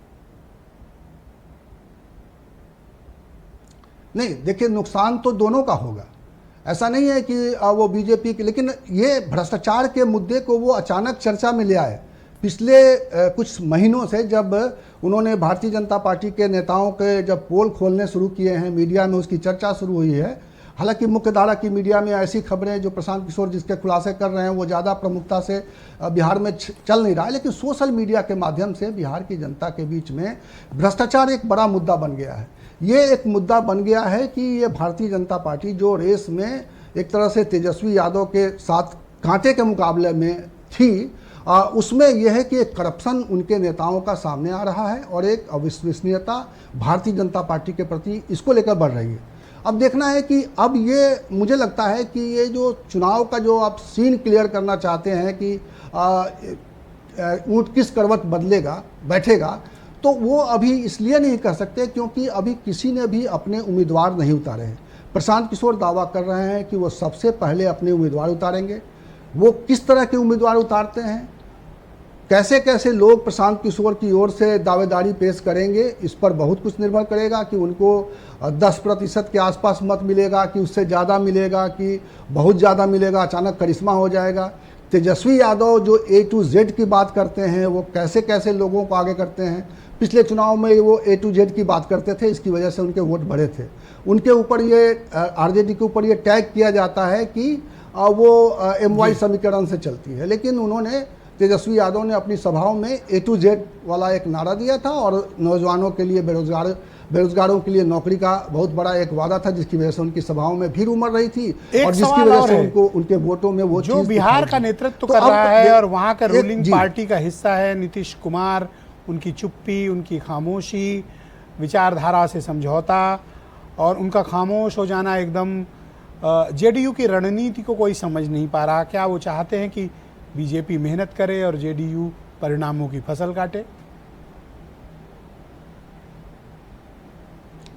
नहीं, देखिए नुकसान तो दोनों का होगा। ऐसा नहीं है कि वो बीजेपी के, लेकिन ये भ्रष्टाचार के मुद्दे को वो अचानक चर्चा में ले आए। पिछले कुछ महीनों से जब उन्होंने भारतीय जनता पार्टी के नेताओं के जब पोल खोलने शुरू किए हैं, मीडिया में उसकी चर्चा शुरू हुई है। हालांकि मुख्यधारा की मीडिया में ऐसी खबरें जो प्रशांत किशोर जिसके खुलासे कर रहे हैं वो ज़्यादा प्रमुखता से बिहार में चल नहीं रहा है, लेकिन सोशल मीडिया के माध्यम से बिहार की जनता के बीच में भ्रष्टाचार एक बड़ा मुद्दा बन गया है। ये एक मुद्दा बन गया है कि ये भारतीय जनता पार्टी जो रेस में एक तरह से तेजस्वी यादव के साथ कांटे के मुकाबले में थी, उसमें यह है कि एक करप्शन उनके नेताओं का सामने आ रहा है और एक अविश्वसनीयता भारतीय जनता पार्टी के प्रति इसको लेकर बढ़ रही है। अब देखना है कि अब ये मुझे लगता है कि ये जो चुनाव का जो आप सीन क्लियर करना चाहते हैं कि ऊँट किस करवट बदलेगा बैठेगा, तो वो अभी इसलिए नहीं कर सकते क्योंकि अभी किसी ने भी अपने उम्मीदवार नहीं उतारे हैं। प्रशांत किशोर दावा कर रहे हैं कि वो सबसे पहले अपने उम्मीदवार उतारेंगे। वो किस तरह के उम्मीदवार उतारते हैं, कैसे कैसे लोग प्रशांत किशोर की ओर से दावेदारी पेश करेंगे, इस पर बहुत कुछ निर्भर करेगा कि उनको 10% के आसपास मत मिलेगा कि उससे ज़्यादा मिलेगा कि बहुत ज़्यादा मिलेगा, अचानक करिश्मा हो जाएगा। तेजस्वी यादव जो A to Z की बात करते हैं, वो कैसे कैसे लोगों को आगे करते हैं। पिछले चुनाव में वो A to Z की बात करते थे, इसकी वजह से उनके वोट बढ़े थे। उनके ऊपर ये आरजेडी के ऊपर ये टैग किया जाता है कि वो MY समीकरण से चलती है, लेकिन उन्होंने तेजस्वी यादव ने अपनी सभाओं में A to Z वाला एक नारा दिया था और नौजवानों के लिए, बेरोजगारों के लिए नौकरी का बहुत बड़ा एक वादा था, जिसकी वजह से उनकी सभाओं में भीड़ उमड़ रही थी और जिसकी वजह से उनको उनके वोटों में वो जो बिहार का नेतृत्व कर रहा है और वहाँ का रूलिंग पार्टी का हिस्सा है नीतीश कुमार, उनकी चुप्पी, उनकी खामोशी, विचारधारा से समझौता और उनका खामोश हो जाना एकदम जेडीयू की रणनीति को कोई समझ नहीं पा रहा। क्या वो चाहते हैं कि बीजेपी मेहनत करे और जेडीयू परिणामों की फसल काटे?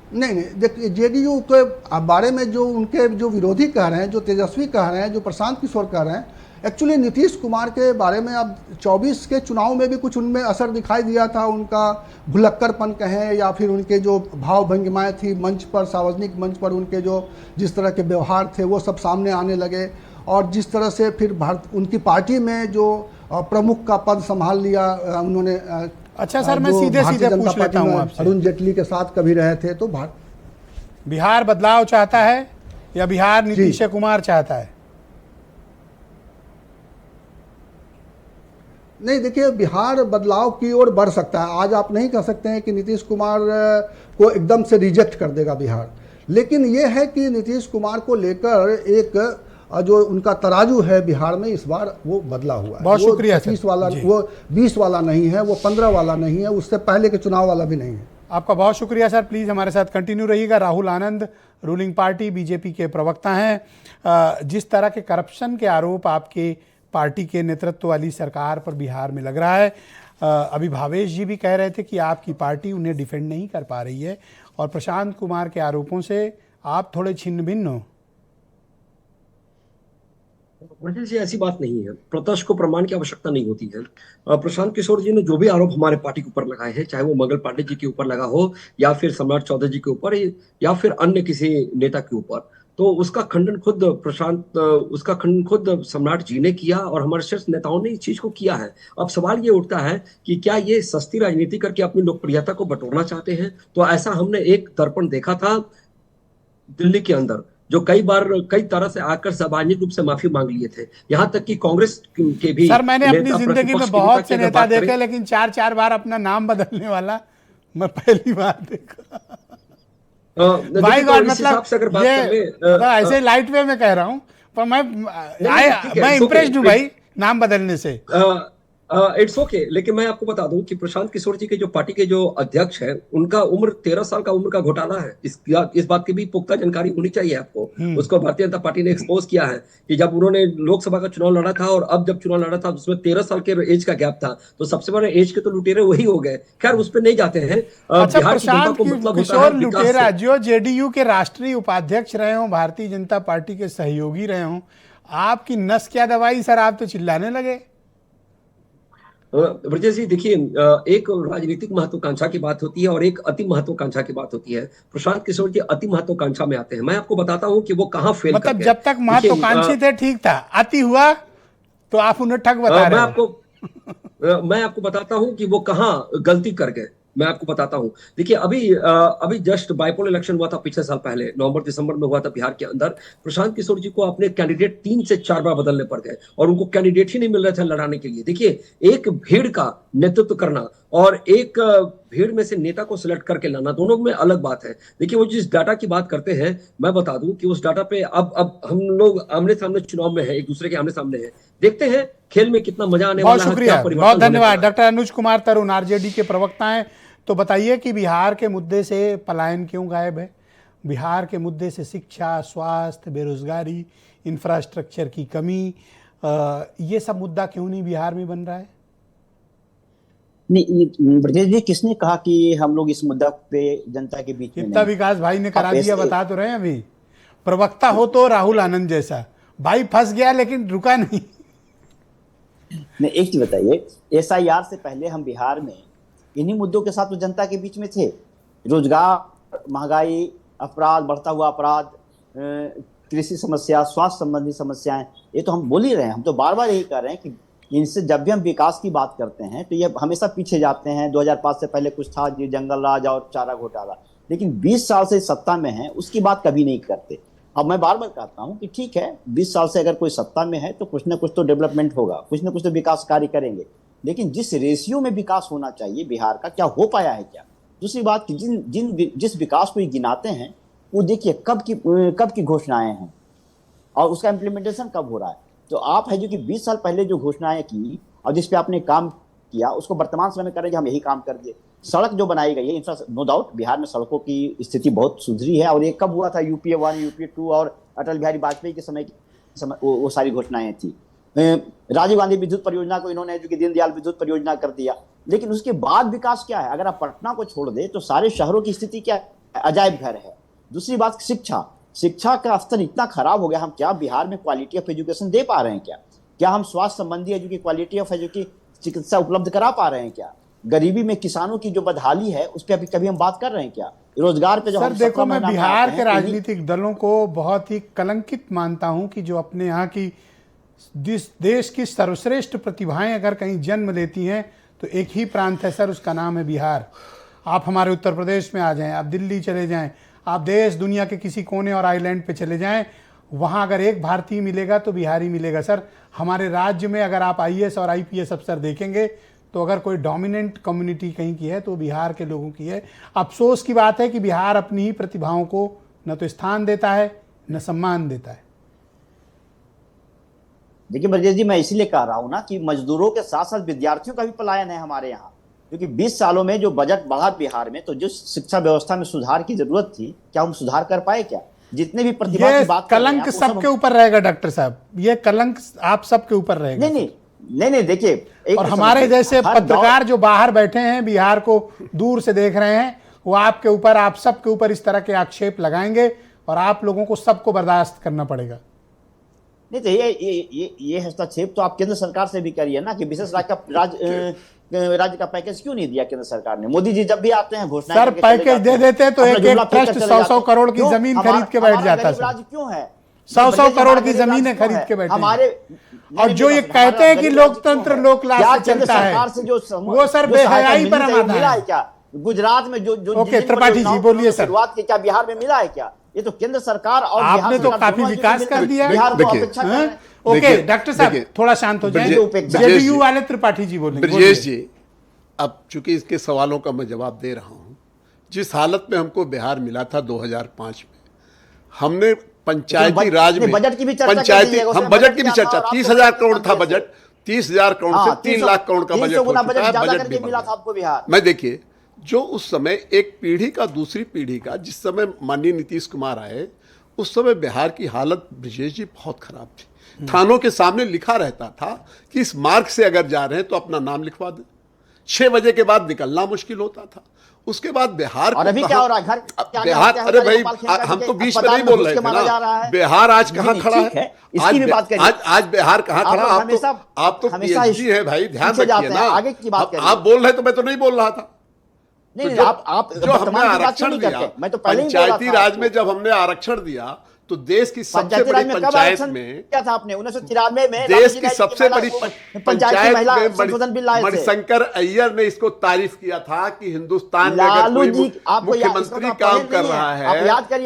नहीं नहीं, देखिए जेडीयू के बारे में जो उनके जो विरोधी कह रहे हैं, जो तेजस्वी कह रहे हैं, जो प्रशांत किशोर कह रहे हैं, एक्चुअली नीतीश कुमार के बारे में अब 24 के चुनाव में भी कुछ उनमें असर दिखाई दिया था। उनका भुलक्कड़पन कहें या फिर उनके जो भाव भंगिमाएँ थी मंच पर, सार्वजनिक मंच पर उनके जो जिस तरह के व्यवहार थे वो सब सामने आने लगे। और जिस तरह से फिर उनकी पार्टी में जो प्रमुख का पद संभाल लिया उन्होंने। अच्छा सर, मैं सीधे सीधे पूछ लेता हूँ आपसे, अरुण जेटली के साथ कभी रहे थे, तो बिहार बदलाव चाहता है या बिहार नीतीश कुमार चाहता है? नहीं, देखिए बिहार बदलाव की ओर बढ़ सकता है। आज आप नहीं कह सकते हैं कि नीतीश कुमार को एकदम से रिजेक्ट कर देगा बिहार, लेकिन ये है कि नीतीश कुमार को लेकर एक जो उनका तराजू है बिहार में इस बार वो बदला हुआ है। बहुत शुक्रिया सर। 30 वाला, वो 20 वाला नहीं है, वो 15 वाला नहीं है, उससे पहले के चुनाव वाला भी नहीं है। आपका बहुत शुक्रिया सर। प्लीज़ हमारे साथ कंटिन्यू रहिएगा। Rahul Anand ruling party BJP के प्रवक्ता हैं। जिस तरह के करप्शन के आरोप आपके पार्टी के नेतृत्व वाली सरकार पर बिहार में लग रहा है, अभी भावेश जी भी कह रहे थे कि आपकी पार्टी उन्हें डिफेंड नहीं कर पा रही है और प्रशांत कुमार के आरोपों से आप थोड़े छिन्न भिन्न हो। जी ऐसी बात नहीं है। प्रत्यक्ष को प्रमाण की आवश्यकता नहीं होती है। प्रशांत किशोर जी ने जो भी आरोप हमारे पार्टी के ऊपर लगाए हैं, चाहे वो मंगल पांडे जी के ऊपर लगा हो या फिर सम्राट चौधरी जी के ऊपर या फिर अन्य किसी नेता के ऊपर, तो उसका खंडन खुद सम्राट जी ने किया और हमारे शीर्ष नेताओं ने इस चीज को किया है। अब सवाल ये उठता है कि क्या ये सस्ती राजनीति करके अपनी लोकप्रियता को बटोरना चाहते हैं? तो ऐसा हमने एक दर्पण देखा था दिल्ली के अंदर, जो कई बार कई तरह से आकर सार्वजनिक रूप से माफी मांग लिए थे। यहाँ तक कि कांग्रेस के भी सर, मैंने अपनी जिंदगी में बहुत से नेता देखे, लेकिन 4-4 बार अपना नाम बदलने वाला मैं पहली बार देखा। भाई गॉड, मतलब ये ऐसे लाइट वे में कह रहा हूँ, पर मैं इम्प्रेस्ड हूँ भाई नाम बदलने से। इट्स ओके, लेकिन मैं आपको बता दूं कि प्रशांत किशोर जी के जो पार्टी के जो अध्यक्ष हैं, उनका उम्र 13 साल का उम्र का घोटाला है। इस बात की भी पुख्ता जानकारी होनी चाहिए आपको। उसको भारतीय जनता पार्टी ने एक्सपोज किया है कि जब उन्होंने लोकसभा का चुनाव लड़ा था और अब जब चुनाव लड़ा था उसमें 13 साल के एज का गैप था, तो सबसे बड़े एज के तो लुटेरे वही हो गए। खैर, उस पर नहीं जाते हैं। अच्छा, प्रशांत किशोर लुटेरा जो जेडीयू के राष्ट्रीय उपाध्यक्ष रहे हो, भारतीय जनता पार्टी के सहयोगी रहे हो, आपकी नस क्या दवाई सर? आप तो चिल्लाने लगे। ब्रजेश जी देखिए, एक राजनीतिक महत्वाकांक्षा की बात होती है और एक अति महत्वाकांक्षा की बात होती है। प्रशांत किशोर जी अति महत्वाकांक्षा में आते हैं। मैं आपको बताता हूं कि वो कहां फेल कर गए। मतलब जब तक महत्वाकांक्षी थे ठीक था, अति हुआ तो आप उन्हें ठग बता रहे हैं। मैं आपको बताता हूं कि वो कहां गलती कर गए। मैं आपको बताता हूं, देखिए अभी जस्ट बाइपोल इलेक्शन हुआ था पिछले साल पहले, नवंबर दिसंबर में हुआ था बिहार के अंदर। प्रशांत किशोर जी को अपने कैंडिडेट 3 से 4 बार बदलने पड़ गए और उनको कैंडिडेट ही नहीं मिल रहे थे लड़ाने के लिए। देखिए, एक भीड़ का नेतृत्व करना और एक भीड़ में से नेता को सिलेक्ट करके लाना, दोनों में अलग बात है। देखिए, वो जिस डाटा की बात करते हैं, मैं बता दूं कि उस डाटा पे अब हम लोग आमने सामने चुनाव में है, एक दूसरे के आमने सामने है। देखते हैं खेल में कितना मजा आने वाला है। बहुत शुक्रिया, बहुत धन्यवाद। डॉक्टर अनुज कुमार तरुण आरजेडी के प्रवक्ता हैं। तो बताइए कि बिहार के मुद्दे से पलायन क्यों गायब है? बिहार के मुद्दे से शिक्षा, स्वास्थ्य, बेरोजगारी, इंफ्रास्ट्रक्चर की कमी, ये सब मुद्दा क्यों नहीं बिहार में बन रहा है? नहीं ब्रजेश जी, किसने कहा कि हम लोग इस मुद्दा पे जनता के बीच में इतना विकास भाई ने करा दिया, बता तो रहे हैं। अभी प्रवक्ता हो तो राहुल आनंद जैसा भाई फंस गया लेकिन रुका नहीं। एक चीज बताइए, SIR से पहले हम बिहार में इन्हीं मुद्दों के साथ तो जनता के बीच में थे। रोजगार, महंगाई, अपराध, बढ़ता हुआ अपराध, कृषि समस्या, स्वास्थ्य संबंधी समस्याएं, ये तो हम बोल ही रहे हैं। हम तो बार बार यही कर रहे हैं कि इनसे जब भी हम विकास की बात करते हैं तो ये हमेशा पीछे जाते हैं। 2005 से पहले कुछ था, ये जंगल राज और चारा घोटाला, लेकिन 20 साल से सत्ता में है उसकी बात कभी नहीं करते। अब मैं बार बार कहता हूं कि ठीक है, 20 साल से अगर कोई सत्ता में है तो कुछ ना कुछ तो डेवलपमेंट होगा, कुछ ना कुछ तो विकास कार्य करेंगे, लेकिन जिस रेशियो में विकास होना चाहिए बिहार का, क्या हो पाया है क्या? दूसरी बात कि जिस विकास को ये गिनाते हैं वो देखिए कब की घोषणाएं हैं और उसका इम्प्लीमेंटेशन कब हो रहा है। तो आप है जो कि 20 साल पहले जो घोषणाएं की और जिस पे आपने काम किया उसको वर्तमान समय में करें कि हम यही काम कर दिए। सड़क जो बनाई गई है, नो डाउट बिहार में सड़कों की स्थिति बहुत सुधरी है और ये कब हुआ था? UPA 1, UPA 2 और अटल बिहारी वाजपेयी के समय वो सारी घोषणाएं थी। राजीव गांधी विद्युत परियोजना को इन्होंने जो कि दीनदयाल विद्युत परियोजना कर दिया, लेकिन उसके बाद विकास क्या है? अगर आप पटना को छोड़ दे तो सारे शहरों की स्थिति क्या है? अजायब घर है। दूसरी बात शिक्षा का स्तर इतना खराब हो गया, हम क्या बिहार में क्वालिटी ऑफ एजुकेशन दे पा रहे हैं? क्या हम स्वास्थ्य संबंधी जो कि क्वालिटी ऑफ चिकित्सा उपलब्ध करा पा रहे हैं? क्या गरीबी में किसानों की जो बदहाली है उस पर अभी कभी हम बात कर रहे हैं? क्या रोजगार पे जो सर देखो, मैं बिहार के राजनीतिक दलों को बहुत ही कलंकित मानता हूं कि जो अपने यहाँ की देश की सर्वश्रेष्ठ प्रतिभाएं अगर कहीं जन्म लेती हैं तो एक ही प्रांत है सर, उसका नाम है बिहार। आप हमारे उत्तर प्रदेश में आ जाएं, आप दिल्ली चले जाएं, आप देश दुनिया के किसी कोने और आइलैंड पे चले जाएं, वहाँ अगर एक भारतीय मिलेगा तो बिहारी मिलेगा सर। हमारे राज्य में अगर आप आईएएस और आईपीएस अफसर देखेंगे तो अगर कोई डोमिनेंट कम्युनिटी कहीं की है तो बिहार के लोगों की है। अफसोस की बात है कि बिहार अपनी ही प्रतिभाओं को न तो स्थान देता है न सम्मान देता है। देखिए ब्रजेश जी, मैं इसीलिए कह रहा हूं ना कि मजदूरों के साथ साथ विद्यार्थियों का भी पलायन है हमारे यहाँ, क्योंकि 20 सालों में जो बजट बढ़ा बिहार में, तो जो शिक्षा व्यवस्था में सुधार की जरूरत थी, क्या हम सुधार कर पाए? क्या जितने भी प्रतिभा की बात कलंक सबके ऊपर रहेगा डॉक्टर साहब, ये कलंक आप सबके ऊपर रहेगा। नहीं देखिए, और हमारे जैसे पत्रकार जो बाहर बैठे हैं, बिहार को दूर से देख रहे हैं, वो आपके ऊपर, आप सबके ऊपर इस तरह के आक्षेप लगाएंगे और आप लोगों को सबको बर्दाश्त करना पड़ेगा। नहीं तो ये हस्तक्षेप तो आप केंद्र सरकार से भी करिए ना कि विशेष राज्य का पैकेज क्यों नहीं दिया केंद्र सरकार ने? मोदी जी जब भी आते हैं घोषणा सर पैकेज दे देते तो एक ट्रस्ट 100 करोड़ की जमीन खरीद के बैठ जाता है। राज्य क्यों है? 100 करोड़ की जमीनें खरीद के बैठे हमारे। और जो ये कहते हैं कि लोकतंत्र लोकलाज से चलता है, वो सर बेहयाई पर मिला है क्या? गुजरात में जो ओके त्रिपाठी जी बोलिए सर, शुरुआत की क्या बिहार में मिला है क्या? ये तो केंद्र सरकार और आपने तो काफी विकास कर दिया। बिहार को अपेक्षा कर रहे हैं। ओके डॉक्टर साहब थोड़ा शांत हो जाए, जेडीयू वाले त्रिपाठी जी बोलेंगे। ब्रजेश जी, अब चूंकि इसके सवालों का मैं जवाब दे रहा हूं, जिस हालत में हमको बिहार मिला था 2005 में, हमने पंचायती राज में बजट की भी चर्चा, हम बजट की भी चर्चा, 30,000 करोड़ था बजट, 30,000 करोड़ से 3 लाख करोड़ का बजट हो चुका है। बजट भी मिला था आपको बिहार में। देखिए, जो उस समय एक पीढ़ी का दूसरी पीढ़ी का, जिस समय माननीय नीतीश कुमार आए, उस समय बिहार की हालत ब्रजेश जी बहुत खराब थी। थानों के सामने लिखा रहता था कि इस मार्ग से अगर जा रहे हैं तो अपना नाम लिखवा दें। 6 बजे के बाद निकलना मुश्किल होता था। उसके बाद बिहार और अभी क्या हो रहा है? बिहार, अरे भाई हम तो बीच में नहीं बोल रहे थे ना। बिहार आज कहाँ खड़ा है? आज बिहार कहाँ खड़ा? आप तो पीएचडी है भाई, ध्यान रखिए ना। आगे की बात आप बोल रहे तो मैं तो नहीं बोल रहा था। नहीं, आप जो हमने आरक्षण दिया, मैं तो पंचायती राज में जब हमने आरक्षण दिया तो देश की सबसे बड़ी पंचायत में क्या था? आपने 1993 में देश की सबसे बड़ी पंचायत में मणिशंकर अय्यर ने इसको तारीफ किया था कि हिंदुस्तान में अगर कोई मुख्यमंत्री काम कर रहा है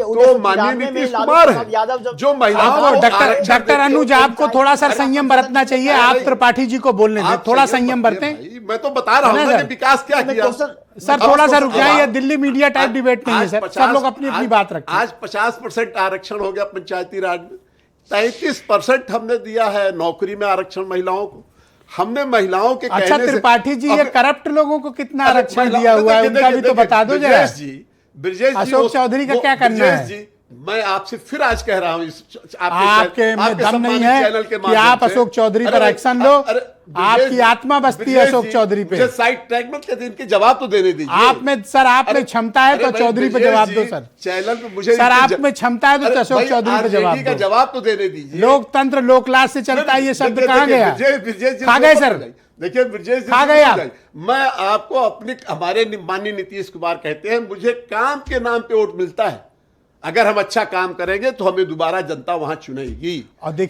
तो माननीय नीतीश कुमार है। जो महिलाओं, डॉक्टर अनुज आपको थोड़ा सा संयम बरतना चाहिए। आप त्रिपाठी जी को बोलने दें, थोड़ा संयम बरतें। मैं तो बता रहा हूँ मैंने विकास क्या किया। सर थोड़ा सा रुक जाए, ये दिल्ली मीडिया टाइप डिबेट नहीं है सर, सब लोग अपनी अपनी बात रखें। आज 50% आरक्षण हो गया पंचायती राज में, 33% हमने दिया है नौकरी में आरक्षण महिलाओं को। हमने महिलाओं के अच्छा त्रिपाठी जी, ये करप्ट लोगों को कितना आरक्षण दिया हुआ है उनका भी तो बता दो जरा। ब्रजेश जी, अशोक चौधरी का क्या करना है? मैं आपसे फिर आज कह रहा हूं, आपके में दम नहीं है कि आप अशोक चौधरी पर एक्शन लो। आपकी आत्मा बसती है अशोक चौधरी पे। साइड ट्रैक मत कहते, इनके जवाब तो देने दीजिए। आप में सर, आप में क्षमता है तो चौधरी पे जवाब दो सर। चैनल पे मुझे सर आप में क्षमता है तो अशोक चौधरी पे जवाब दो। जवाब तो देने दीजिए। लोकतंत्र लोकलाज से चलता है, ये शब्द कहाँ गया? खा गए सर, देखिए ब्रजेश खा गए आप। मैं आपको अपने, हमारे माननीय नीतीश कुमार कहते हैं मुझे काम के नाम पे वोट मिलता है, अगर हम अच्छा काम करेंगे तो हमें दोबारा जनता वहां चुनेगी।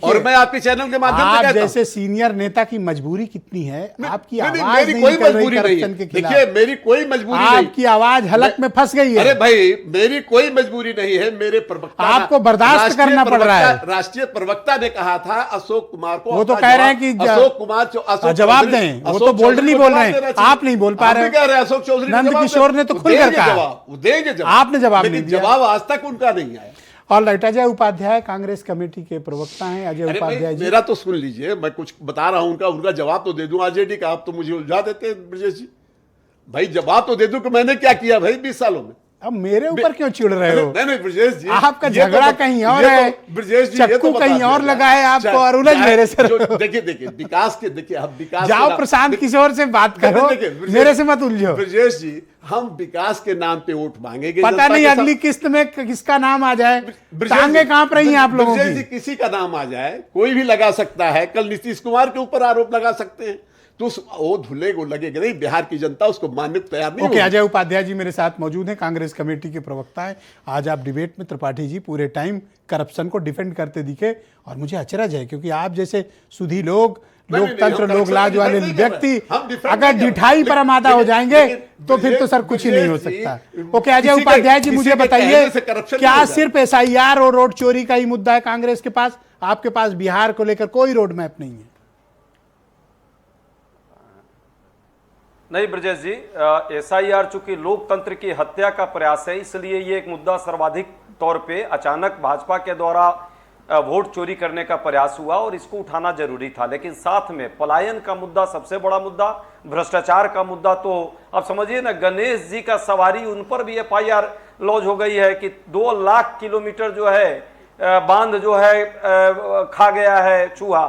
और मैं आपके चैनल के माध्यम से कहता हूं, जैसे सीनियर नेता की मजबूरी कितनी है, आपकी आवाज मेरी कोई मजबूरी नहीं है। देखिए मेरी कोई मजबूरी नहीं, आपकी आवाज हलक में फंस गई है। अरे भाई मेरी कोई मजबूरी नहीं है, मेरे प्रवक्ता, आपको बर्दाश्त करना पड़ रहा है। राष्ट्रीय प्रवक्ता ने कहा था अशोक कुमार को, वो तो कह रहे हैं कि अशोक कुमार जवाब दें, वो तो बोल्डली बोल रहे हैं, आप नहीं बोल पा रहे। अशोक चौधरी, नंद किशोर ने तो खुलकर कहा, देंगे आपने जवाब नहीं दिया। जवाब आज तक उनका नहीं आया। और अजय उपाध्याय कांग्रेस कमेटी के प्रवक्ता हैं। अजय उपाध्याय जी, मेरा तो सुन लीजिए, मैं कुछ बता रहा हूं, उनका जवाब तो दे दूं। आरजेडी का आप तो मुझे उलझा देते हैं ब्रजेश जी। भाई जवाब तो दे दूं कि मैंने क्या किया भाई 20 सालों में। अब मेरे ऊपर क्यों चिढ़ रहे हो? नहीं ब्रजेश जी, आपका ये तो झगड़ा कहीं और है, ब्रजेश जी, ये तो चक्कू बता कहीं दिया और जाए। लगा है आपको और उलझ मेरे से रहो। देखिए विकास के, देखिए हम विकास जाओ के प्रशांत किशोर से बात करो, मेरे से मत उलझो। ब्रजेश जी, हम विकास के नाम पे वोट मांगेंगे। पता नहीं अगली किस्त में किसका नाम आ जाए, टांगे कांप रही हैं आप लोगों ब्रजेश जी, की। किसी का नाम आ जाए, कोई भी लगा सकता है। कल नीतीश कुमार के ऊपर आरोप लगा सकते हैं, तो वो धुले को लगेगा नहीं। बिहार की जनता उसको मानने को तैयार नहीं ओके, होगी। अजय उपाध्याय जी मेरे साथ मौजूद हैं, कांग्रेस कमेटी के प्रवक्ता हैं। आज आप डिबेट में त्रिपाठी जी पूरे टाइम करप्शन को डिफेंड करते दिखे और मुझे अचरज है, क्योंकि आप जैसे सुधी लोग, लोकतंत्र, लोक लाज वाले व्यक्ति अगर ढिठाई पर आमादा हो जाएंगे तो फिर तो सर कुछ ही नहीं हो सकता। ओके, अजय उपाध्याय जी मुझे बताइए, क्या सिर्फ SIR और रोड चोरी का ही मुद्दा है कांग्रेस के पास? आपके पास बिहार को लेकर कोई रोड मैप नहीं है? नहीं ब्रजेश जी, SIR चूंकि लोकतंत्र की हत्या का प्रयास है, इसलिए ये एक मुद्दा सर्वाधिक तौर पे अचानक भाजपा के द्वारा वोट चोरी करने का प्रयास हुआ और इसको उठाना जरूरी था। लेकिन साथ में पलायन का मुद्दा सबसे बड़ा मुद्दा, भ्रष्टाचार का मुद्दा, तो अब समझिए ना, गणेश जी का सवारी, उन पर भी FIR लॉन्च हो गई है कि 2 लाख किलोमीटर जो है बांध जो है खा गया है चूहा,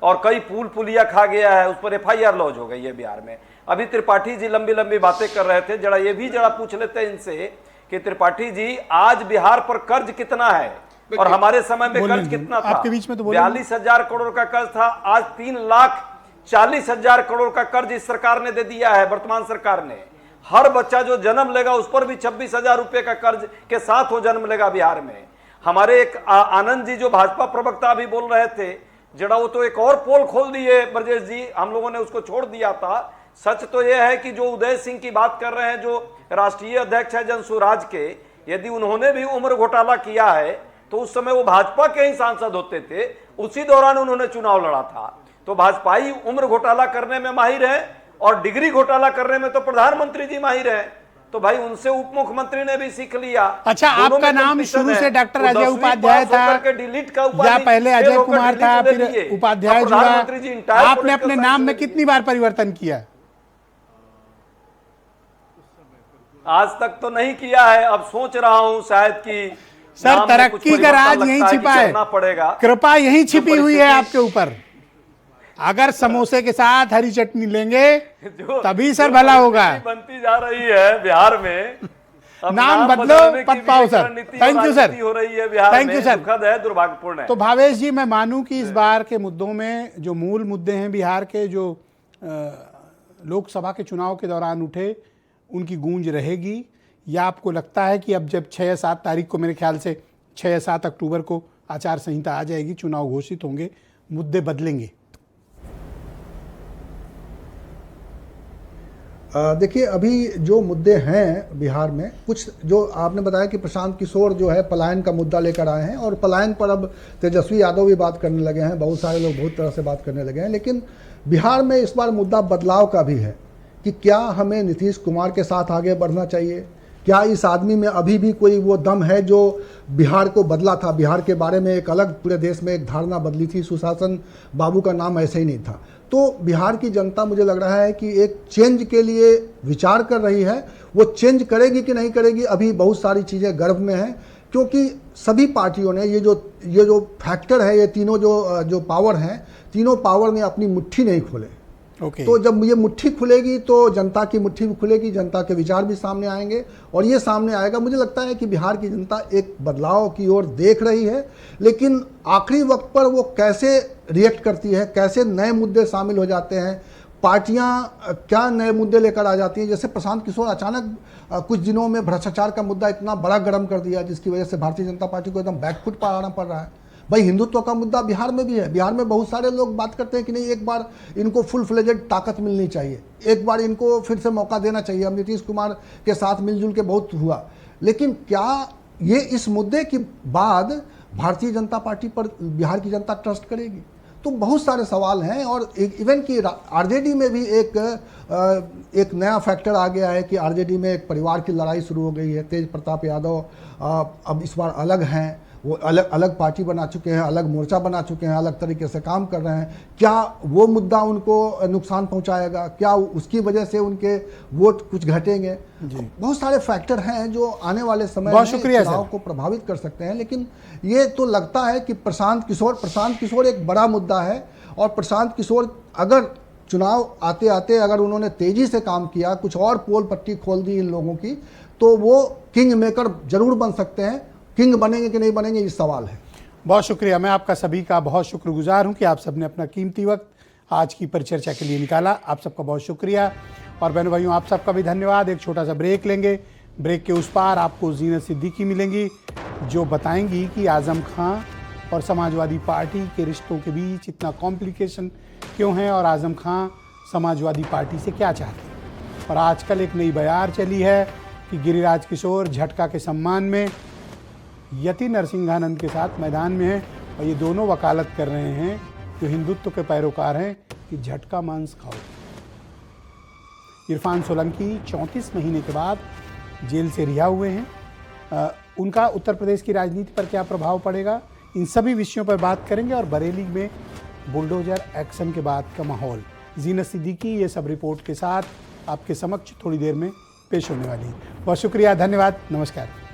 और कई पुल पुलिया खा गया है, उस पर FIR लॉन्च हो गई है बिहार में। अभी त्रिपाठी जी लंबी लंबी बातें कर रहे थे, जरा ये भी जरा पूछ लेते हैं इनसे कि त्रिपाठी जी, आज बिहार पर कर्ज कितना है और हमारे समय में कर्ज कितना था? आपके बीच में तो 42,000 करोड़ का कर्ज था, आज 3,40,000 करोड़ का कर्ज इस सरकार ने दे दिया है, वर्तमान सरकार ने। हर बच्चा जो जन्म लेगा उस पर भी 26,000 रुपए का कर्ज के साथ वो जन्म लेगा बिहार में। हमारे एक आनंद जी जो भाजपा प्रवक्ता अभी बोल रहे थे, जरा वो तो एक और पोल खोल दिए ब्रजेश जी, हम लोगों ने उसको छोड़ दिया था। सच तो यह है कि जो उदय सिंह की बात कर रहे हैं, जो राष्ट्रीय अध्यक्ष है जनसुराज के, यदि उन्होंने भी उम्र घोटाला किया है तो उस समय वो भाजपा के ही सांसद होते थे, उसी दौरान उन्होंने चुनाव लड़ा था। तो भाजपाई उम्र घोटाला करने में माहिर है और डिग्री घोटाला करने में तो प्रधानमंत्री जी माहिर है, तो भाई उनसे उप मुख्यमंत्री ने भी सीख लिया। अच्छा, आपका नाम शुरू से डॉक्टर अजय उपाध्याय था या पहले अजय कुमार था, फिर उपाध्याय जुड़ा? आपने अपने नाम में कितनी बार परिवर्तन किया? आज तक तो नहीं किया है, अब सोच रहा हूं शायद कि सर तरक्की का राज यहीं छिपा है, कृपा यहीं छिपी हुई है आपके ऊपर। अगर समोसे के साथ हरी चटनी लेंगे तभी सर भला होगा। बनती जा रही है बिहार में, नाम बदलो पद पाओ सर। थैंक यू सर, हो रही है बिहार थैंक यू में, सर। दुखद है, दुर्भाग्यपूर्ण है। तो भावेश जी, मैं मानूं कि इस बार के मुद्दों में जो मूल मुद्दे हैं बिहार के, जो लोकसभा के चुनाव के दौरान उठे, उनकी गूंज रहेगी, या आपको लगता है कि अब जब 6 या 7 तारीख को, मेरे ख्याल से 6 या 7 अक्टूबर को आचार संहिता आ जाएगी, चुनाव घोषित होंगे, मुद्दे बदलेंगे? देखिए, अभी जो मुद्दे हैं बिहार में, कुछ जो आपने बताया कि प्रशांत किशोर जो है पलायन का मुद्दा लेकर आए हैं, और पलायन पर अब तेजस्वी यादव भी बात करने लगे हैं, बहुत सारे लोग बहुत तरह से बात करने लगे हैं। लेकिन बिहार में इस बार मुद्दा बदलाव का भी है कि क्या हमें नीतीश कुमार के साथ आगे बढ़ना चाहिए? क्या इस आदमी में अभी भी कोई वो दम है जो बिहार को बदला था? बिहार के बारे में एक अलग पूरे देश में एक धारणा बदली थी, सुशासन बाबू का नाम ऐसे ही नहीं था। तो बिहार की जनता, मुझे लग रहा है कि एक चेंज के लिए विचार कर रही है। वो चेंज करेगी कि नहीं करेगी, अभी बहुत सारी चीज़ें गर्भ में हैं, क्योंकि सभी पार्टियों ने ये जो फैक्टर है, ये तीनों जो पावर हैं, तीनों पावर ने अपनी मुट्ठी नहीं खोले। तो जब ये मुट्ठी खुलेगी तो जनता की मुट्ठी भी खुलेगी, जनता के विचार भी सामने आएंगे, और ये सामने आएगा। मुझे लगता है कि बिहार की जनता एक बदलाव की ओर देख रही है, लेकिन आखिरी वक्त पर वो कैसे रिएक्ट करती है, कैसे नए मुद्दे शामिल हो जाते हैं, पार्टियां क्या नए मुद्दे लेकर आ जाती हैं। जैसे प्रशांत किशोर अचानक कुछ दिनों में भ्रष्टाचार का मुद्दा इतना बड़ा गर्म कर दिया, जिसकी वजह से भारतीय जनता पार्टी को एकदम बैकफुट पर आना पड़ रहा है। भाई, हिंदुत्व का मुद्दा बिहार में भी है। बिहार में बहुत सारे लोग बात करते हैं कि नहीं, एक बार इनको फुल फ्लेजेड ताकत मिलनी चाहिए, एक बार इनको फिर से मौका देना चाहिए। अब नीतीश कुमार के साथ मिलजुल के बहुत हुआ, लेकिन क्या ये इस मुद्दे के बाद भारतीय जनता पार्टी पर बिहार की जनता ट्रस्ट करेगी? तो बहुत सारे सवाल हैं। और इवन कि आरजेडी में भी एक नया फैक्टर आ गया है कि आरजेडी में एक परिवार की लड़ाई शुरू हो गई है। तेज प्रताप यादव अब इस बार अलग हैं, वो अलग अलग पार्टी बना चुके हैं, अलग मोर्चा बना चुके हैं, अलग तरीके से काम कर रहे हैं। क्या वो मुद्दा उनको नुकसान पहुंचाएगा? क्या उसकी वजह से उनके वोट कुछ घटेंगे? बहुत सारे फैक्टर हैं जो आने वाले समय में चुनाव को प्रभावित कर सकते हैं। लेकिन ये तो लगता है कि प्रशांत किशोर एक बड़ा मुद्दा है, और प्रशांत किशोर अगर चुनाव आते आते अगर उन्होंने तेजी से काम किया, कुछ और पोल पट्टी खोल दी इन लोगों की, तो वो किंग मेकर जरूर बन सकते हैं। किंग बनेंगे कि नहीं बनेंगे, ये सवाल है। बहुत शुक्रिया, मैं आपका सभी का बहुत शुक्रगुजार हूं कि आप सबने अपना कीमती वक्त आज की परिचर्चा के लिए निकाला। आप सबका बहुत शुक्रिया, और बहनों भाइयों आप सबका भी धन्यवाद। एक छोटा सा ब्रेक लेंगे, ब्रेक के उस पार आपको जीनत सिद्दीकी मिलेंगी जो बताएंगी कि आजम खां और समाजवादी पार्टी के रिश्तों के बीच इतना कॉम्प्लिकेशन क्यों है, और आजम खां समाजवादी पार्टी से क्या चाहते हैं। और आजकल एक नई बयार चली है कि गिरिराज किशोर झटका के सम्मान में यति नरसिंहानंद के साथ मैदान में हैं, और ये दोनों वकालत कर रहे हैं जो हिंदुत्व के पैरोकार हैं कि झटका मांस खाओ। इरफान सोलंकी 34 महीने के बाद जेल से रिहा हुए हैं। उनका उत्तर प्रदेश की राजनीति पर क्या प्रभाव पड़ेगा, इन सभी विषयों पर बात करेंगे। और बरेली में बुलडोजर एक्शन के बाद का माहौल, जीनत सिद्दीकी ये सब रिपोर्ट के साथ आपके समक्ष थोड़ी देर में पेश होने वाली है। बहुत शुक्रिया, धन्यवाद, नमस्कार।